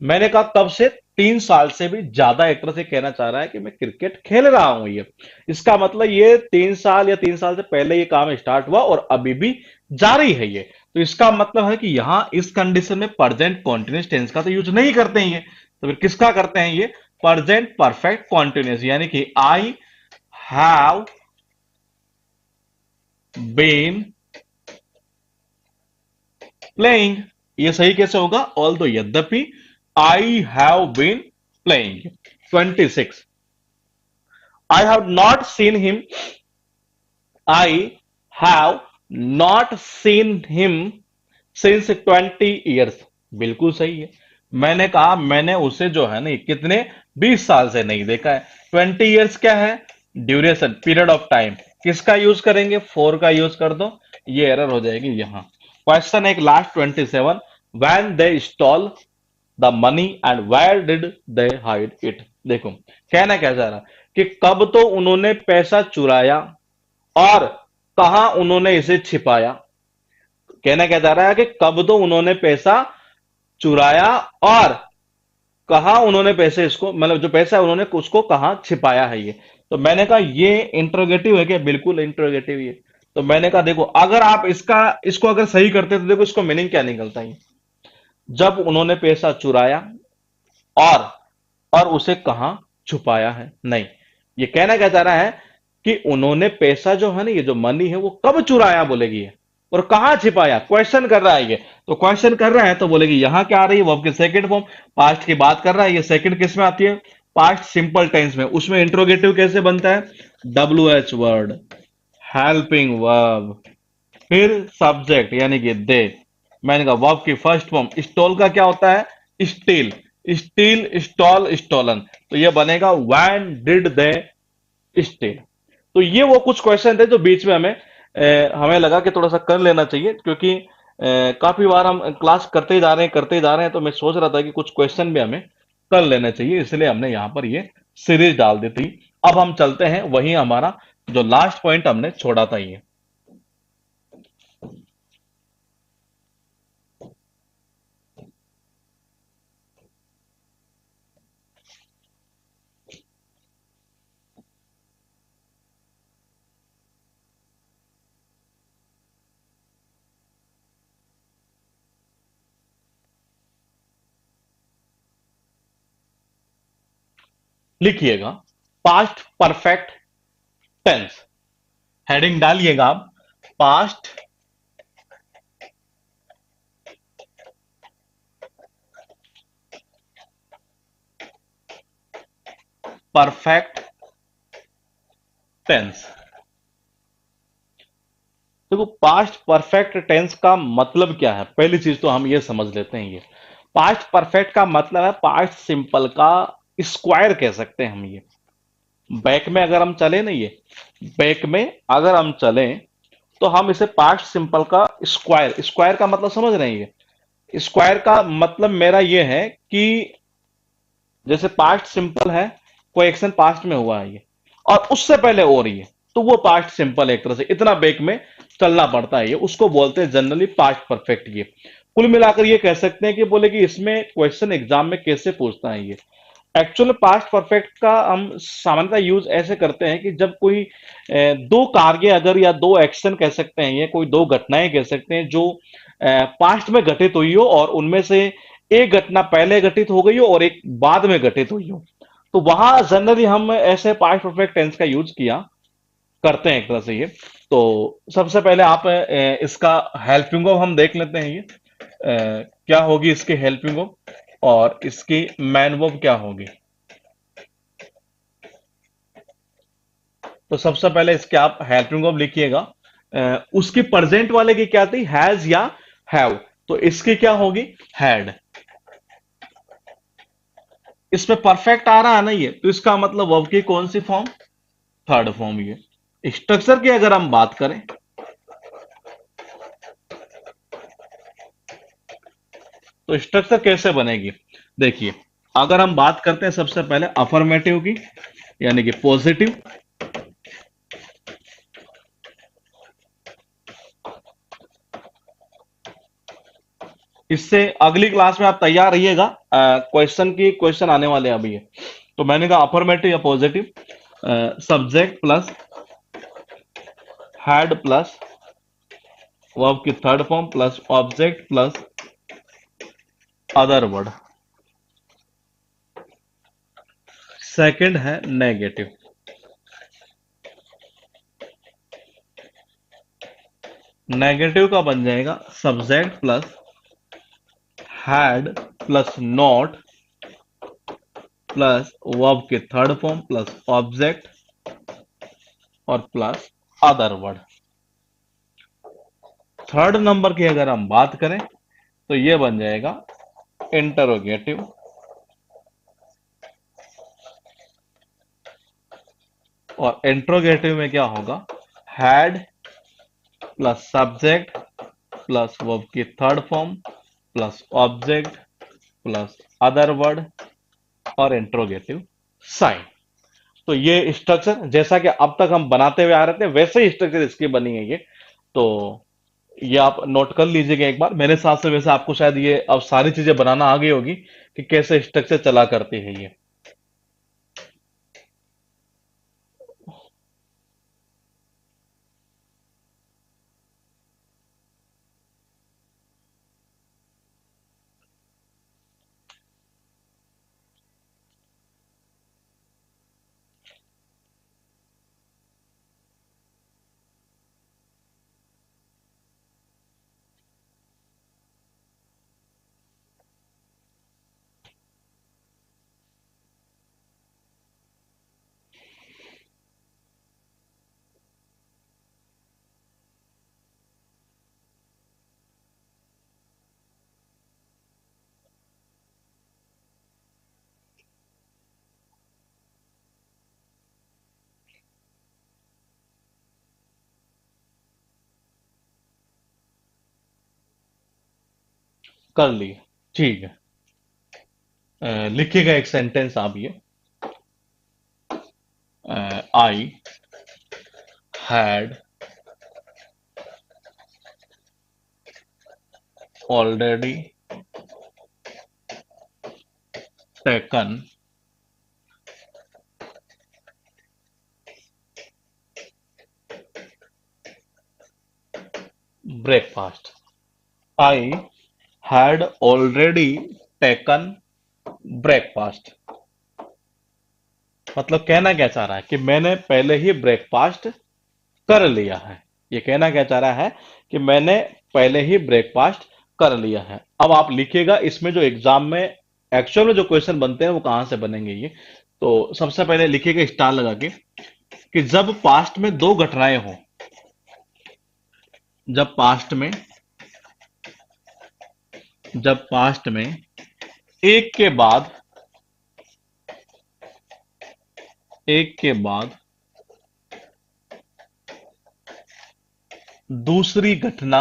[SPEAKER 1] मैंने कहा तब से 3 साल से भी ज्यादा, एक तरह से कहना चाह रहा है कि मैं क्रिकेट खेल रहा हूं ये। इसका मतलब ये 3 साल या 3 साल से पहले ये काम स्टार्ट हुआ और अभी भी जारी है ये। तो इसका मतलब है कि यहां इस कंडीशन में प्रेजेंट कॉन्टिन्यूस टेंस का तो यूज नहीं करते हैं ये, तो फिर किसका करते हैं ये? प्रेजेंट परफेक्ट कॉन्टिन्यूस, यानी कि आई हैव बीन प्लेइंग। ये सही कैसे होगा? ऑल दो यद्यपि I have been playing. 26, I have not seen him, I have not seen him since 20 years। बिल्कुल सही है। मैंने कहा मैंने उसे जो है ना कितने, 20 साल से नहीं देखा है। 20 years क्या है? Duration, period of time. किसका यूज करेंगे? फोर का यूज कर दो, ये एरर हो जाएगी यहां। क्वेश्चन एक last 27, when they stole the money and where did they hide it. देखो कहना क्या चाह रहा कि कब तो उन्होंने पैसा चुराया और कहां उन्होंने इसे छिपाया। कहना क्या चाह रहा है कि कब तो उन्होंने पैसा चुराया और कहा उन्होंने पैसे इसको मतलब जो पैसा है उन्होंने उसको कहां छिपाया है ये। तो मैंने कहा ये इंट्रोगेटिव है क्या? बिल्कुल इंट्रोगेटिव ये। तो मैंने कहा देखो अगर आप इसका इसको अगर सही करते तो देखो इसको मीनिंग क्या निकलता है। जब उन्होंने पैसा चुराया और उसे कहां छुपाया है। नहीं, ये कहना क्या चाह रहा है कि उन्होंने पैसा जो है ना ये जो मनी है वो कब चुराया बोलेगी ये, और कहां छिपाया। क्वेश्चन कर रहा है ये, तो क्वेश्चन कर रहा है तो बोलेगी यहां क्या आ रही है वर्ब की सेकंड फॉर्म, पास्ट की बात कर रहा है। ये सेकंड किस में आती है? पास्ट सिंपल टेंस में। उसमें इंट्रोगेटिव कैसे बनता है? WH वर्ड, हेल्पिंग वर्ब, फिर सब्जेक्ट यानी कि दे। मैंने कहा वर्ब की फर्स्ट फॉर्म स्टॉल का क्या होता है? स्टील। Steel, stall, stolen. तो ये बनेगा व्हेन डिड दे स्टील। तो ये वो कुछ क्वेश्चन थे जो बीच में हमें लगा कि थोड़ा सा कर लेना चाहिए, क्योंकि काफी बार हम क्लास करते ही जा रहे हैं, तो मैं सोच रहा था कि कुछ क्वेश्चन भी हमें कर लेने चाहिए, इसलिए हमने यहां पर ये सीरीज डाल दी थी। अब हम चलते हैं वही हमारा जो लास्ट पॉइंट हमने छोड़ा था ये। लिखिएगा पास्ट परफेक्ट टेंस, हेडिंग डालिएगा आप पास्ट परफेक्ट टेंस। देखो पास्ट परफेक्ट टेंस का मतलब क्या है, पहली चीज तो हम ये समझ लेते हैं। ये पास्ट परफेक्ट का मतलब है पास्ट सिंपल का स्क्वायर कह सकते हैं हम ये। बैक में अगर हम चले ना, ये बैक में अगर हम चलें तो हम इसे पास्ट सिंपल का स्क्वायर, स्क्वायर का मतलब समझ रहे हैं। ये स्क्वायर का मतलब मेरा ये है कि जैसे पास्ट सिंपल है, कोई एक्शन पास्ट में हुआ है ये और उससे पहले हो रही है, तो वो पास्ट सिंपल है। एक तरह से इतना बैक में चलना पड़ता है, ये उसको बोलते हैं जनरली पास्ट परफेक्ट। ये कुल मिलाकर ये कह सकते हैं कि बोले कि इसमें क्वेश्चन एग्जाम में कैसे पूछता है ये। एक्चुअल पास्ट परफेक्ट का हम सामान्यतः यूज ऐसे करते हैं कि जब कोई दो कार्य अगर या दो एक्शन कह सकते हैं, ये कोई दो घटनाएं कह सकते हैं जो पास्ट में घटित हुई हो और उनमें से एक घटना पहले घटित हो गई हो और एक बाद में घटित हुई हो, तो वहां जनरली हम ऐसे पास्ट परफेक्ट टेंस का यूज किया करते हैं एक तरह से ये। तो सबसे पहले आप इसका हेल्पिंग वर्ब हम देख लेते हैं। ये क्या होगी इसकी हेल्पिंग वर्ब और इसकी मैन वर्ब क्या होगी। तो सबसे पहले इसके आप हेल्पिंग वर्ब लिखिएगा। उसकी प्रेजेंट वाले की क्या थी? हैज या हैव। तो इसकी क्या होगी? हैड। इसमें परफेक्ट आ रहा है ना ये, तो इसका मतलब वर्ब की कौन सी फॉर्म? Third form. ये स्ट्रक्चर की अगर हम बात करें तो स्ट्रक्चर कैसे बनेगी, देखिए अगर हम बात करते हैं सबसे पहले अफर्मेटिव की यानी कि पॉजिटिव, इससे अगली क्लास में आप तैयार रहिएगा, क्वेश्चन आने वाले हैं अभी ये। तो मैंने कहा अफर्मेटिव या positive, subject plus had plus verb की third form plus object plus other word. Second है नेगेटिव, नेगेटिव का बन जाएगा subject plus had plus not plus verb के थर्ड फॉर्म प्लस ऑब्जेक्ट और plus other word. Third number की अगर हम बात करें तो ये बन जाएगा इंटरोगेटिव, और इंट्रोगेटिव में क्या होगा? Had plus subject plus verb की third form plus object plus other word और इंट्रोगेटिव साइन। तो ये स्ट्रक्चर जैसा कि अब तक हम बनाते हुए आ रहे थे वैसे ही स्ट्रक्चर इसकी बनी है ये। तो ये आप नोट कर लीजिएगा एक बार मेरे साथ से। वैसे आपको शायद ये अब सारी चीजें बनाना आ गई होगी कि कैसे स्ट्रक्चर चला करती है ये। कर लिए, ठीक है। लिखिएगा एक सेंटेंस आप ये। I had already taken breakfast. I had already taken breakfast. मतलब कहना क्या चाह रहा है कि मैंने पहले ही ब्रेकफास्ट कर लिया है। ये कहना क्या चाह रहा है कि मैंने पहले ही ब्रेकफास्ट कर लिया है। अब आप लिखिएगा इसमें जो एग्जाम में एक्चुअल में जो क्वेश्चन बनते हैं वो कहां से बनेंगे ये। तो सबसे पहले लिखिएगा स्टार लगा के कि जब पास्ट में जब पास्ट में एक के बाद एक के बाद दूसरी घटना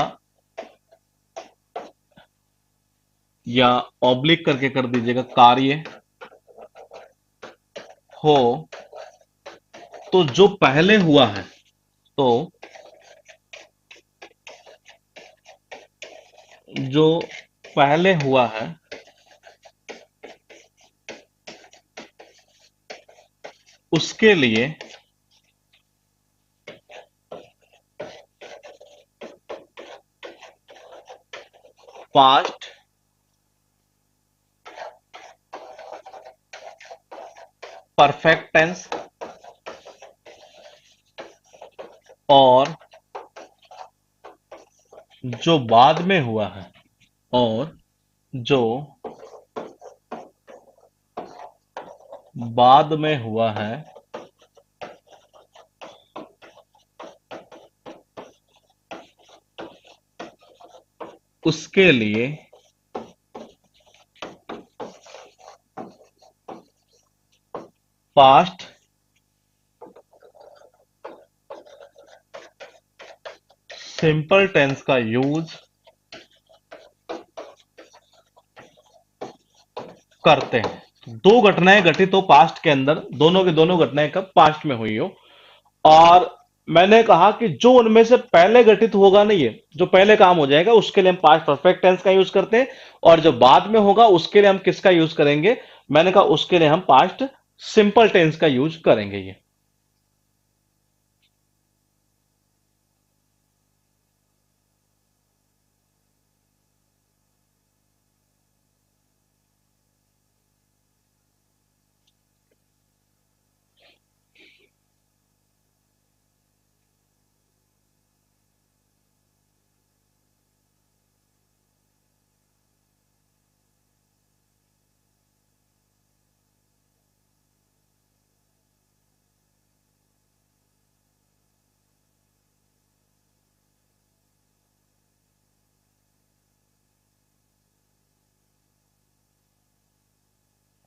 [SPEAKER 1] या ऑब्लिक करके कर दीजिएगा कार्य हो तो जो पहले हुआ है तो जो पहले हुआ है उसके लिए पास्ट परफेक्ट टेंस और जो बाद में हुआ है और जो बाद में हुआ है उसके लिए पास्ट सिंपल टेंस का यूज करते हैं। दो घटनाएं घटित हो पास्ट के अंदर, दोनों की दोनों घटनाएं कब पास्ट में हुई हो। और मैंने कहा कि जो उनमें से पहले घटित होगा नहीं है, जो पहले काम हो जाएगा उसके लिए हम पास्ट परफेक्ट टेंस का यूज करते हैं। और जो बाद में होगा उसके लिए हम किसका यूज करेंगे? मैंने कहा उसके लिए हम पास्ट सिंपल टेंस का यूज करेंगे ये।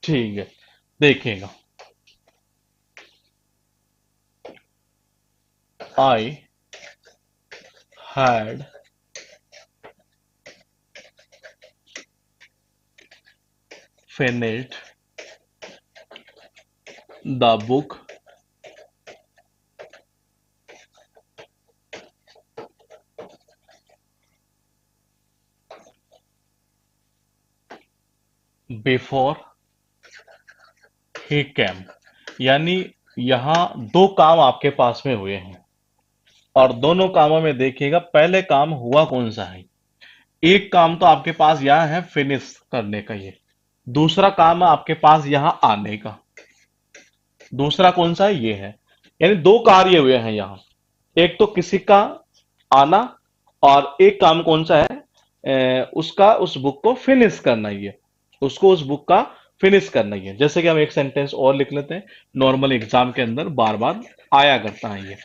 [SPEAKER 1] ठीक है, देखिएगा। I had finished the book before he came। यानी यहां दो काम आपके पास में हुए हैं और दोनों कामों में देखिएगा पहले काम हुआ कौन सा है। एक काम तो आपके पास यहां है फिनिश करने का, ये दूसरा काम है आपके पास यहां आने का। दूसरा कौन सा है, ये है। यानी दो कार्य हुए हैं यहां, एक तो किसी का आना और एक काम कौन सा है, उसका उस बुक को फिनिश करना ही है। उसको उस बुक का फिनिश करना ही है। जैसे कि हम एक सेंटेंस और लिख लेते हैं, नॉर्मल एग्जाम के अंदर बार बार आया करता है ये।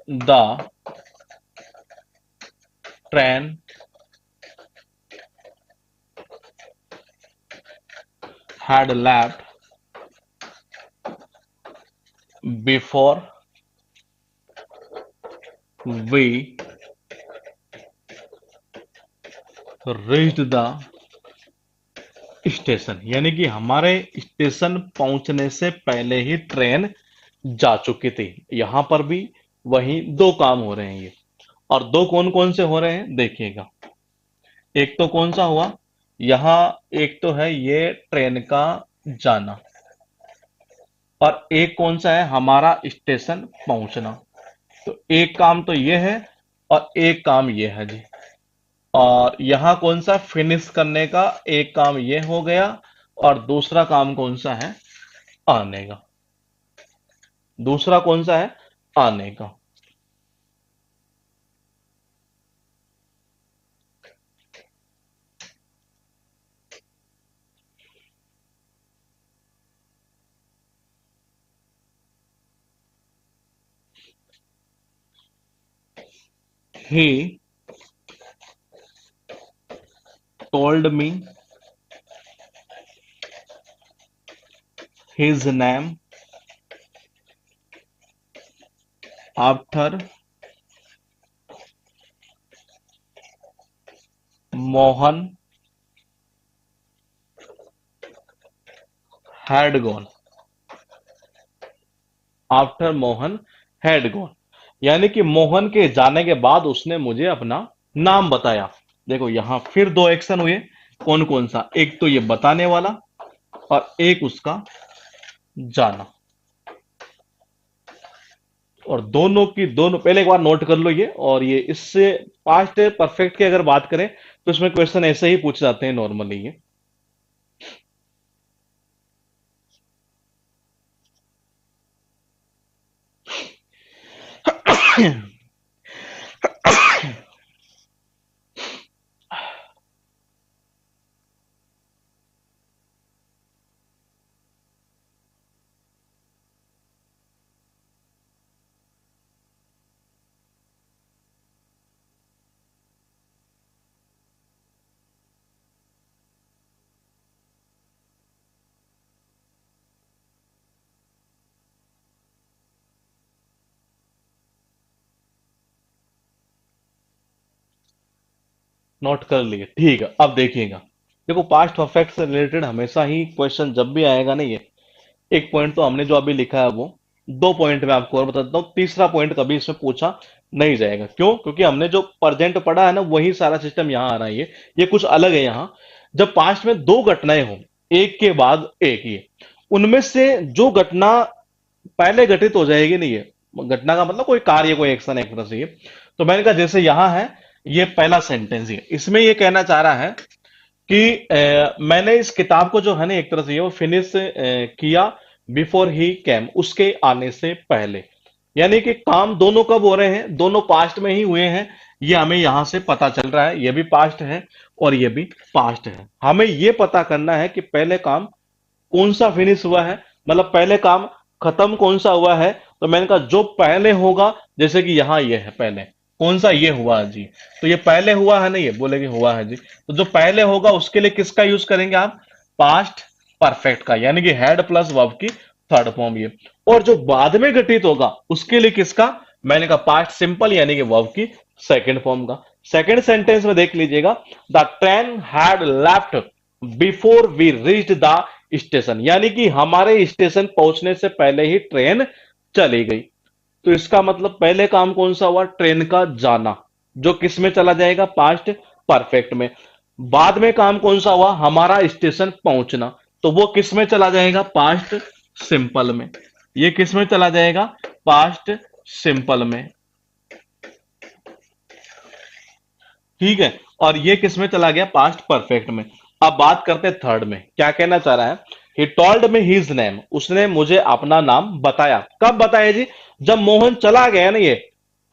[SPEAKER 1] The train had left before we reached the station. यानी कि हमारे स्टेशन पहुंचने से पहले ही ट्रेन जा चुकी थी। यहां पर भी वही दो काम हो रहे हैं ये। और दो कौन कौन से हो रहे हैं देखिएगा। एक तो कौन सा हुआ यहां, एक तो है ये ट्रेन का जाना, और एक कौन सा है हमारा स्टेशन पहुंचना। तो एक काम तो ये है और एक काम ये है जी। और यहां कौन सा फिनिश करने का, एक काम ये हो गया और दूसरा काम कौन सा है, आने का। दूसरा कौन सा है, आने का। He told me his name after Mohan had gone। After Mohan had gone, यानी कि मोहन के जाने के बाद उसने मुझे अपना नाम बताया। देखो यहां फिर दो एक्शन हुए, कौन कौन सा, एक तो ये बताने वाला और एक उसका जाना। और दोनों की दोनों पहले एक बार नोट कर लो ये। और ये इससे पास्ट परफेक्ट की अगर बात करें तो इसमें क्वेश्चन ऐसे ही पूछ जाते हैं नॉर्मली ये। नोट कर लिए, ठीक है। अब देखिएगा, देखो पास्ट परफेक्ट से रिलेटेड हमेशा ही क्वेश्चन जब भी आएगा ना ये, एक पॉइंट तो हमने जो अभी लिखा है वो, दो पॉइंट मैं आपको और बताता हूँ। तीसरा पॉइंट कभी इसमें पूछा नहीं जाएगा। क्यों? क्योंकि हमने जो प्रेजेंट पढ़ा है ना वही सारा सिस्टम यहाँ आ रहा है। ये कुछ अलग है यहाँ। जब पास्ट में दो घटनाएं हो एक के बाद एक, ये उनमें से जो घटना पहले घटित हो जाएगी नहीं है, घटना का मतलब कोई कार्य कोई एक्शन एक तरह से ये। तो मैंने कहा जैसे यहां है ये पहला सेंटेंस ही है, इसमें ये कहना चाह रहा है कि मैंने इस किताब को जो है ना एक तरह से ये वो फिनिश किया बिफोर ही कैम, उसके आने से पहले। यानी कि काम दोनों कब हो रहे हैं, दोनों पास्ट में ही हुए हैं। ये हमें यहां से पता चल रहा है, ये भी पास्ट है और ये भी पास्ट है। हमें ये पता करना है कि पहले काम कौन सा फिनिश हुआ है, मतलब पहले काम खत्म कौन सा हुआ है। तो मैंने कहा जो पहले होगा, जैसे कि यहां ये है पहले कौन सा, ये हुआ है जी। तो ये पहले हुआ है ना, ये बोलेंगे हुआ है जी। तो जो पहले होगा उसके लिए किसका यूज करेंगे आप, पास्ट परफेक्ट का, यानी कि हैड प्लस वर्ब की थर्ड फॉर्म ये। और जो बाद में घटित होगा उसके लिए किसका, मैंने कहा पास्ट सिंपल यानी कि वर्ब की सेकंड फॉर्म का। सेकंड सेंटेंस में देख लीजिएगा, the train had left before we reach the station, यानी कि हमारे स्टेशन पहुंचने से पहले ही ट्रेन चली गई। तो इसका मतलब पहले काम कौन सा हुआ, ट्रेन का जाना, जो किस में चला जाएगा, पास्ट परफेक्ट में। बाद में काम कौन सा हुआ, हमारा स्टेशन पहुंचना, तो वो किस में चला जाएगा, पास्ट सिंपल में। ये किस में चला जाएगा, पास्ट सिंपल में। ठीक है, और ये किस में चला गया, पास्ट परफेक्ट में। अब बात करते हैं थर्ड में, क्या कहना चाह रहा है, he told me his name, उसने मुझे अपना नाम बताया। कब बताया जी, जब मोहन चला गया ना ये,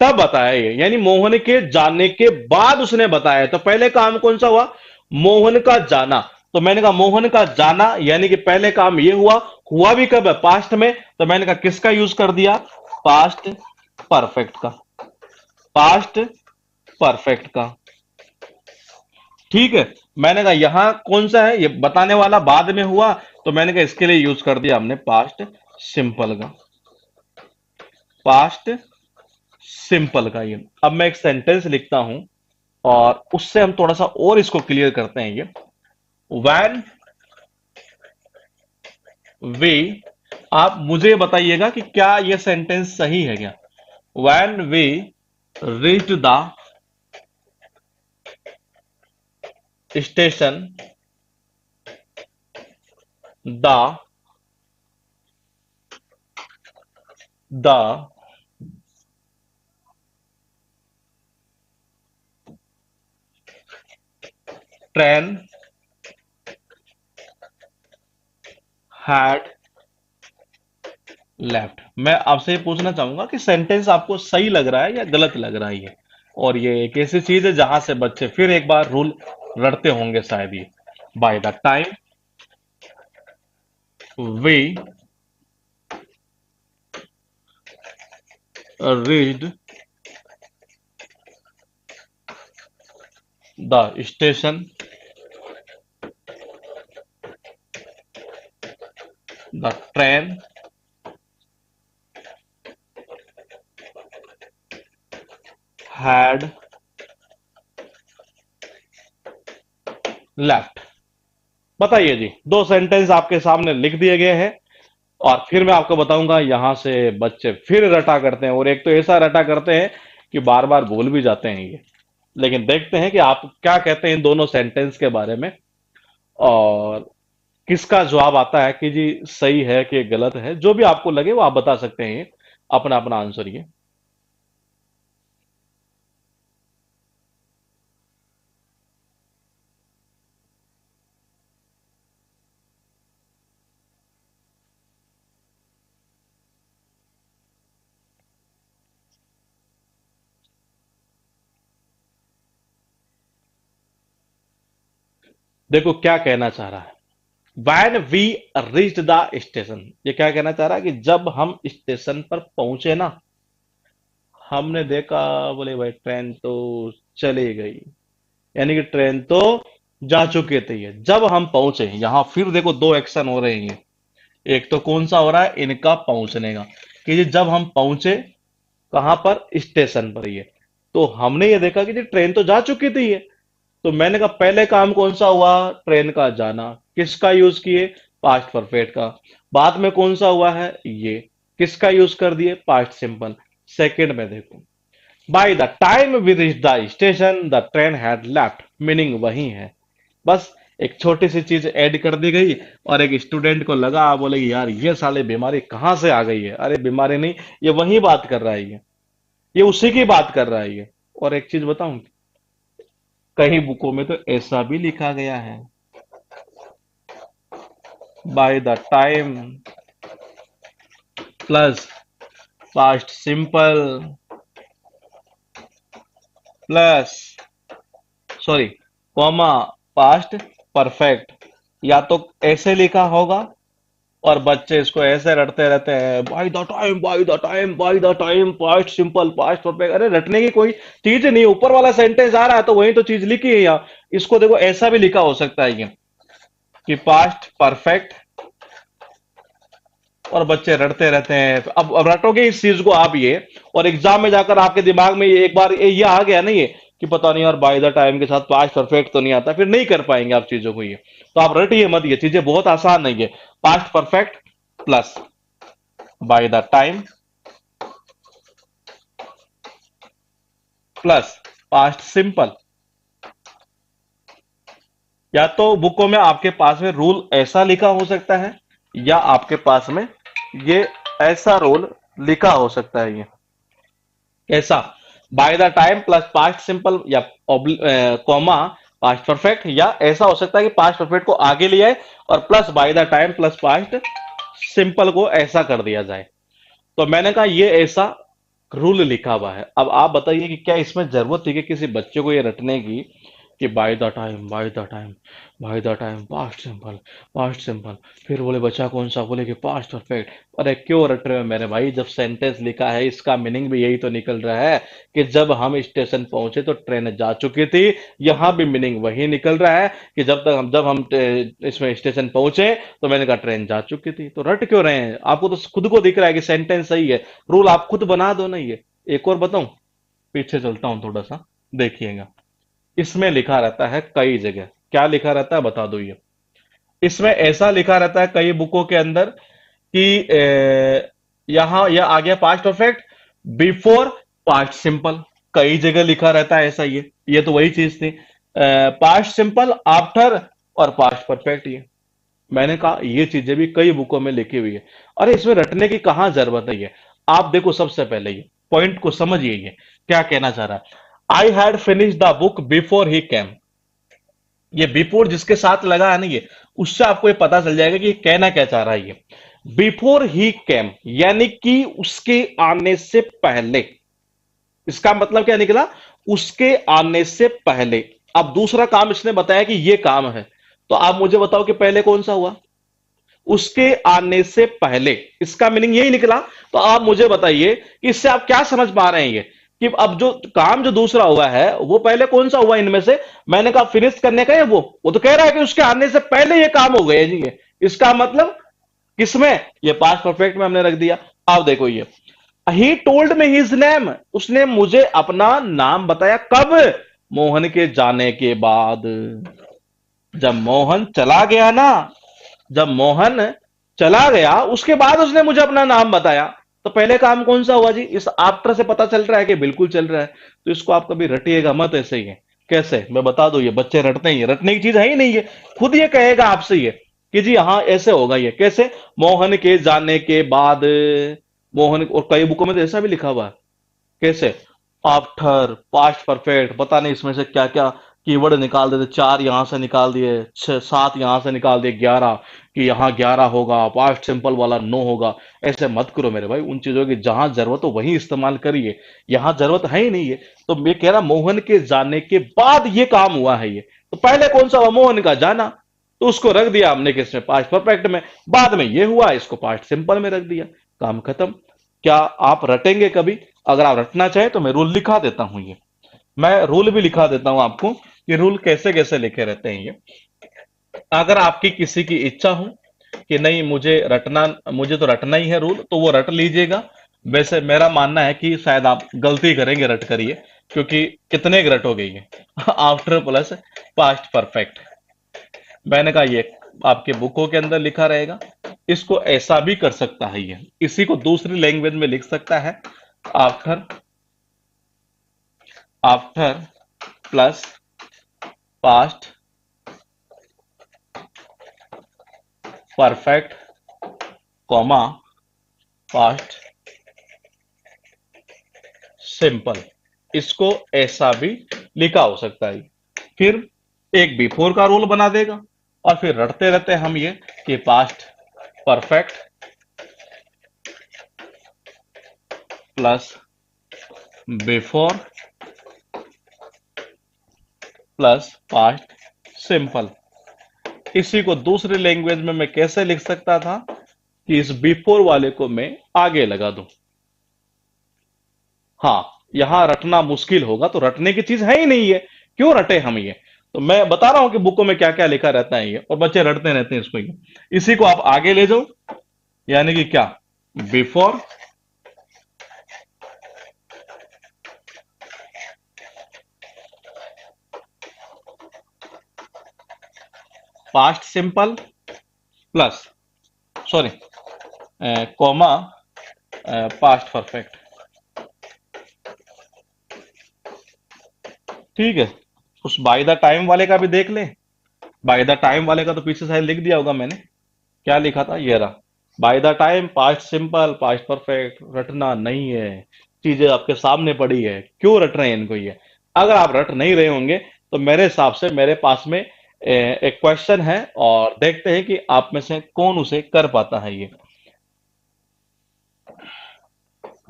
[SPEAKER 1] तब बताया ये, यानी मोहन के जाने के बाद उसने बताया। तो पहले काम कौन सा हुआ, मोहन का जाना। तो मैंने कहा मोहन का जाना यानी कि पहले काम ये हुआ। हुआ भी कब है, पास्ट में। तो मैंने कहा किसका यूज कर दिया, पास्ट परफेक्ट का, पास्ट परफेक्ट का। ठीक है, मैंने कहा यहां कौन सा है, ये बताने वाला बाद में हुआ, तो मैंने कहा इसके लिए यूज कर दिया हमने पास्ट सिंपल का, पास्ट सिंपल का। ये अब मैं एक सेंटेंस लिखता हूं और उससे हम थोड़ा सा और इसको क्लियर करते हैं। ये वैन वे, आप मुझे बताइएगा कि क्या ये सेंटेंस सही है क्या। When we reach the station, the the train had left. मैं आपसे ये पूछना चाहूंगा कि सेंटेंस आपको सही लग रहा है या गलत लग रहा है ये। और ये एक ऐसी चीज है जहां से बच्चे फिर एक बार रूल रटते होंगे शायद ये। By the time we reached the station, the train had left. बताइए जी, दो सेंटेंस आपके सामने लिख दिए गए हैं और फिर मैं आपको बताऊंगा। यहां से बच्चे फिर रटा करते हैं और एक तो ऐसा रटा करते हैं कि बार बार भूल भी जाते हैं ये। लेकिन देखते हैं कि आप क्या कहते हैं इन दोनों सेंटेंस के बारे में और किसका जवाब आता है कि जी सही है कि गलत है। जो भी आपको लगे वो आप बता सकते हैं अपना अपना आंसर ये। देखो क्या कहना चाह रहा है, when we reach the station, ये क्या कहना चाह रहा है कि जब हम स्टेशन पर पहुंचे ना, हमने देखा, बोले भाई ट्रेन तो चली गई, यानी कि ट्रेन तो जा चुके थे। ये जब हम पहुंचे, यहां फिर देखो दो एक्शन हो रहे हैं। एक तो कौन सा हो रहा है, इनका पहुंचने का, कि जी जब हम पहुंचे कहां पर, स्टेशन पर। ये तो हमने ये देखा कि जी ट्रेन तो जा चुकी थी ये। तो मैंने कहा पहले काम कौन सा हुआ, ट्रेन का जाना, किसका यूज किए, पास्ट परफेक्ट का। बाद में कौन सा हुआ है, ये किसका यूज कर दिए, पास्ट सिंपल। सेकंड में देखो, by the time we reach the station the train had left, meaning वही है। बस एक छोटी सी चीज ऐड कर दी गई और एक स्टूडेंट को लगा, बोले यार ये साले बीमारी कहां से आ गई है। अरे बीमारी नहीं, ये वही बात कर रहा है ये उसी की बात कर रहा है ये। और एक चीज बताऊं, कई बुकों में तो ऐसा भी लिखा गया है, bye the time plus past simple plus, sorry, comma, past perfect. या तो ऐसे लिखा होगा और बच्चे इसको ऐसे रटते रहते हैं, bye the time bye the time bye the time, past simple past perfect. अरे रटने की कोई चीज नहीं, ऊपर वाला सेंटेंस आ रहा है तो वही तो चीज लिखी है यहाँ। इसको देखो ऐसा भी लिखा हो सकता है ये, कि पास्ट परफेक्ट और बच्चे रटते रहते हैं। अब रटोगे इस चीज को आप ये, और एग्जाम में जाकर आपके दिमाग में ये एक बार ये आ गया नहीं है कि पता नहीं यार बाय द टाइम के साथ पास्ट परफेक्ट तो नहीं आता, फिर नहीं कर पाएंगे आप चीजों को ये। तो आप रटिए मत, ये चीजें बहुत आसान नहीं है। Past perfect plus by the time plus past simple. या तो बुकों में आपके पास में रूल ऐसा लिखा हो सकता है, या आपके पास में ये ऐसा रूल लिखा हो सकता है। ये कैसा? Bye the time plus past simple या कॉमा पास्ट परफेक्ट, या ऐसा हो सकता है कि पास्ट परफेक्ट को आगे लिया है और plus by the time plus past simple को ऐसा कर दिया जाए। तो मैंने कहा ये ऐसा रूल लिखा हुआ है। अब आप बताइए कि क्या इसमें जरूरत थी कि किसी बच्चे को ये रटने की कि bye the time bye the time bye the time past simple, फिर बोले बच्चा कौन सा, बोले कि पास्ट परफेक्ट। अरे क्यों रट रहे हो मेरे भाई, जब सेंटेंस लिखा है इसका मीनिंग भी यही तो निकल रहा है कि जब हम स्टेशन पहुंचे तो ट्रेन जा चुकी थी। यहां भी मीनिंग वही निकल रहा है कि जब हम इसमें स्टेशन पहुंचे तो मैंने कहा ट्रेन जा चुकी थी। तो रट क्यों रहे हैं? आपको तो खुद को दिख रहा है कि सेंटेंस सही है, रूल आप खुद बना दो ना ये। एक और बताऊं, पीछे चलता हूं थोड़ा सा, देखिएगा। इसमें लिखा रहता है कई जगह, क्या लिखा रहता है बता दो ये। इसमें ऐसा लिखा रहता है कई बुकों के अंदर कि यहां यह आ गया past perfect before past simple. कई जगह लिखा रहता है ऐसा। ये तो वही चीज थी, पास्ट सिंपल आफ्टर और पास्ट परफेक्ट। ये मैंने कहा ये चीजें भी कई बुकों में लिखी हुई है। अरे इसमें रटने की कहां जरूरत है ये। आप देखो सबसे पहले ये पॉइंट को समझिए, ये क्या कहना चाह रहा है। I had finish the book before he cam. ये बिफोर जिसके साथ लगा है ना ये, उससे आपको ये पता चल जाएगा कि ये कहना क्या चाह रहा है ये। बिफोर ही कैम यानी कि उसके आने से पहले। इसका मतलब क्या निकला? उसके आने से पहले। अब दूसरा काम इसने बताया कि ये काम है, तो आप मुझे बताओ कि पहले कौन सा हुआ? उसके आने से पहले। इसका मीनिंग यही निकला। तो आप मुझे बताइए कि इससे आप क्या समझ पा रहे हैं ये, कि अब जो काम जो दूसरा हुआ है वो पहले कौन सा हुआ इनमें से? मैंने कहा फिनिश करने का है वो तो कह रहा है कि उसके आने से पहले ये काम हो गया जी ये। इसका मतलब किसमें? ये पास्ट परफेक्ट में हमने रख दिया। अब देखो ये, ही टोल्ड में हिज नेम, उसने मुझे अपना नाम बताया। कब? मोहन के जाने के बाद। जब मोहन चला गया ना, जब मोहन चला गया उसके बाद उसने मुझे अपना नाम बताया। तो पहले काम कौन सा हुआ जी? इस आफ्टर से पता चल रहा है कि बिल्कुल चल रहा है। तो इसको आप कभी रटिएगा मत ऐसे ही है। कैसे? मैं बता दू, ये बच्चे रटते ही हैं, रटने की चीज है ही नहीं है। खुद ये कहेगा आपसे ये कि जी हाँ ऐसे होगा। ये कैसे? मोहन के जाने के बाद। मोहन, और कई बुकों में तो ऐसा भी लिखा हुआ है। कैसे? आफ्टर पास्ट परफेक्ट, पता नहीं इसमें से क्या क्या कीवर्ड निकाल देते। चार यहां से निकाल दिए, छह सात यहां से निकाल दिए, 11 कि यहां 11 होगा, पास्ट सिंपल वाला 9 होगा। ऐसे मत करो मेरे भाई, उन चीजों की जहां जरूरत हो वहीं इस्तेमाल करिए। यहां जरूरत है ही नहीं है। तो मैं कह रहा मोहन के जाने के बाद ये काम हुआ है ये। तो पहले कौन सा हुआ? मोहन का जाना। तो उसको रख दिया हमने किसमें? पास्ट परफेक्ट में। बाद में ये हुआ, इसको पास्ट सिंपल में रख दिया, काम खत्म। क्या आप रटेंगे कभी? अगर आप रटना चाहें तो मैं रूल लिखा देता हूं ये। मैं रूल भी लिखा देता हूं आपको, ये रूल कैसे कैसे लिखे रहते हैं ये। अगर आपकी किसी की इच्छा हो कि नहीं मुझे तो रटना ही है रूल, तो वो रट लीजिएगा। वैसे मेरा मानना है कि शायद आप गलती करेंगे रट करिए, क्योंकि कितने रट हो गई है आफ्टर प्लस पास्ट परफेक्ट। मैंने कहा ये आपके बुकों के अंदर लिखा रहेगा। इसको ऐसा भी कर सकता है ये, इसी को दूसरी लैंग्वेज में लिख सकता है। After after plus past perfect comma past simple. इसको ऐसा भी लिखा हो सकता है। फिर एक बिफोर का रूल बना देगा, और फिर रटते रहते हम ये कि past perfect plus before plus past simple. इसी को दूसरी लैंग्वेज में मैं कैसे लिख सकता था कि इस बिफोर वाले को मैं आगे लगा दूं। हाँ, यहां रटना मुश्किल होगा, तो रटने की चीज है ही नहीं है, क्यों रटे हम ये। तो मैं बता रहा हूं कि बुकों में क्या क्या लिखा रहता है ये, और बच्चे रटते रहते हैं इसको ये। इसी को आप आगे ले जाओ, यानी कि क्या? Before, past simple plus, sorry, comma, past perfect. ठीक है। उस बाय द टाइम वाले का भी देख ले। बाय द टाइम वाले का तो पीछे शायद लिख दिया होगा मैंने। क्या लिखा था? ये रहा। By the time, past simple, past perfect. रटना नहीं है, चीजें आपके सामने पड़ी है, क्यों रट रहे हैं इनको ये? अगर आप रट नहीं रहे होंगे तो मेरे हिसाब से मेरे पास में एक क्वेश्चन है, और देखते हैं कि आप में से कौन उसे कर पाता है ये।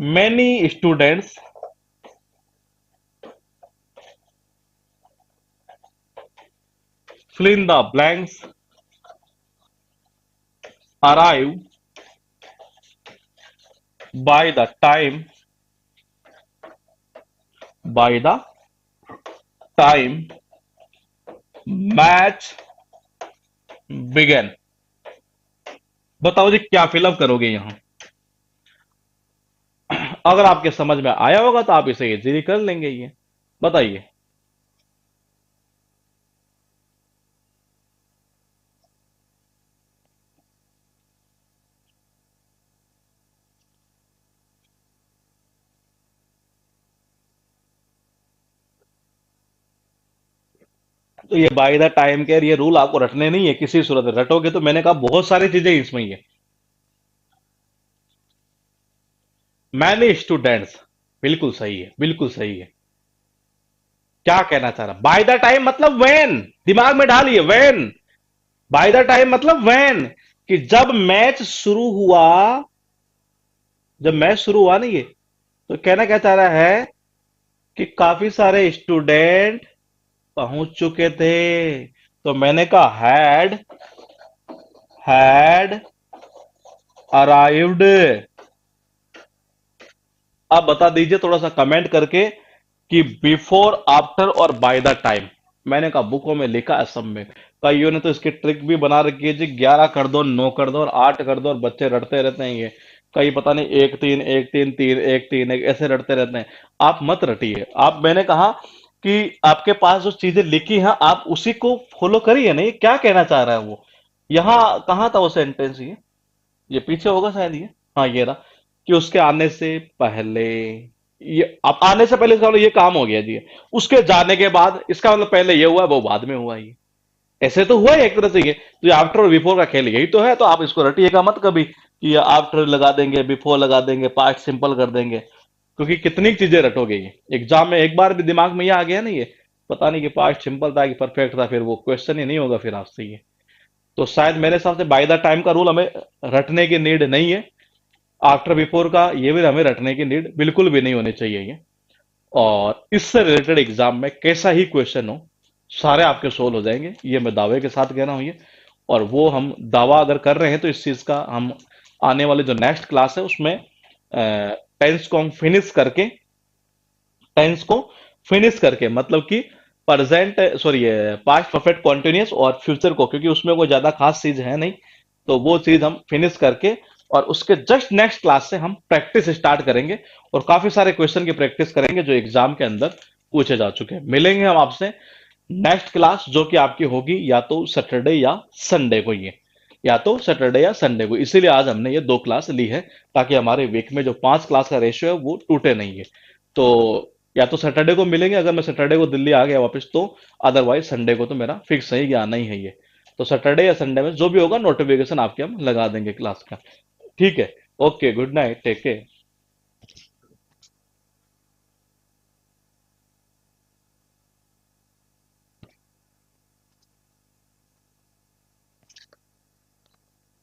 [SPEAKER 1] Many students fill in the blanks arrive by the time by the time match began. बताओ जी, क्या फिलअप करोगे यहां? अगर आपके समझ में आया होगा तो आप इसे इजीली कर लेंगे ये। बताइए। तो ये बाय द टाइम के ये रूल आपको रटने नहीं है किसी सूरत में। रटोगे तो मैंने कहा बहुत सारी चीजें इसमें ही है। मैनी स्टूडेंट्स, बिल्कुल सही है, बिल्कुल सही है। क्या कहना चाह रहा? बाय द टाइम मतलब व्हेन, दिमाग में डालिए व्हेन। बाय द टाइम मतलब व्हेन, कि जब मैच शुरू हुआ, जब मैच शुरू हुआ ना ये, तो कहना क्या चाह रहा है कि काफी सारे स्टूडेंट पहुंच चुके थे। तो मैंने कहा हैड अराइव्ड। आप बता दीजिए थोड़ा सा कमेंट करके कि बिफोर, आफ्टर और बाय द टाइम। मैंने कहा बुकों में लिखा है सब में। कईयों ने तो इसकी ट्रिक भी बना रखी है जी, 11 कर दो, 9 कर दो और 8 कर दो, और बच्चे रटते रहते हैं ये। कई पता नहीं 1 3 1 3 3 1 3 1 ऐसे रटते रहते हैं। आप मत रटिए। आप, मैंने कहा कि आपके पास जो चीजें लिखी हैं आप उसी को फॉलो करिए। नहीं, क्या कहना चाह रहा है वो? यहाँ कहाँ था वो सेंटेंस? ये पीछे होगा शायद ये। हाँ, ये रहा। कि उसके आने से पहले, ये अब आने से पहले इसका मतलब ये काम हो गया जी। उसके जाने के बाद इसका मतलब पहले ये हुआ वो बाद में हुआ ये। ऐसे तो हुआ है एक तरह से ये। तो ये आफ्टर और बिफोर का खेल यही तो है। तो आप इसको रटिएगा मत कभी कि आफ्टर लगा देंगे, बिफोर लगा देंगे, पास्ट सिंपल कर देंगे। क्योंकि कितनी चीजें रटोगे ये एग्जाम में। एक बार भी दिमाग में ये आ गया ना ये, पता नहीं कि पास्ट सिंपल था कि परफेक्ट था, फिर वो क्वेश्चन ही नहीं होगा फिर आपसे ये। तो शायद मेरे हिसाब से बाय द टाइम का रूल हमें रटने की नीड नहीं है। आफ्टर बिफोर का ये भी हमें रटने की नीड बिल्कुल भी नहीं होनी चाहिए ये। और इससे रिलेटेड एग्जाम में कैसा ही क्वेश्चन हो, सारे आपके सोल्व हो जाएंगे, ये मैं दावे के साथ कह रहा हूं ये। और वो हम दावा अगर कर रहे हैं तो इस चीज का हम आने वाले जो नेक्स्ट क्लास है उसमें टेंस को हम फिनिश करके, टेंस को फिनिश करके मतलब कि present, sorry, past perfect continuous और फ्यूचर को, क्योंकि उसमें कोई ज्यादा खास चीज है नहीं, तो वो चीज हम फिनिश करके और उसके जस्ट नेक्स्ट क्लास से हम प्रैक्टिस स्टार्ट करेंगे। और काफी सारे क्वेश्चन की प्रैक्टिस करेंगे जो एग्जाम के अंदर पूछे जा चुके हैं। मिलेंगे हम आपसे नेक्स्ट क्लास, जो कि आपकी होगी या तो सैटरडे या संडे को ये, या तो सैटरडे या संडे को। इसीलिए आज हमने ये 2 क्लास ली है, ताकि हमारे वीक में जो 5 क्लास का रेशियो है वो टूटे नहीं है। तो या तो सैटरडे को मिलेंगे अगर मैं सैटरडे को दिल्ली आ गया वापस तो। अदरवाइज संडे को तो मेरा फिक्स है कि आना ही है ये। तो सैटरडे या संडे में जो भी होगा नोटिफिकेशन आपके हम लगा देंगे क्लास का। ठीक है। Okay, good night, take care.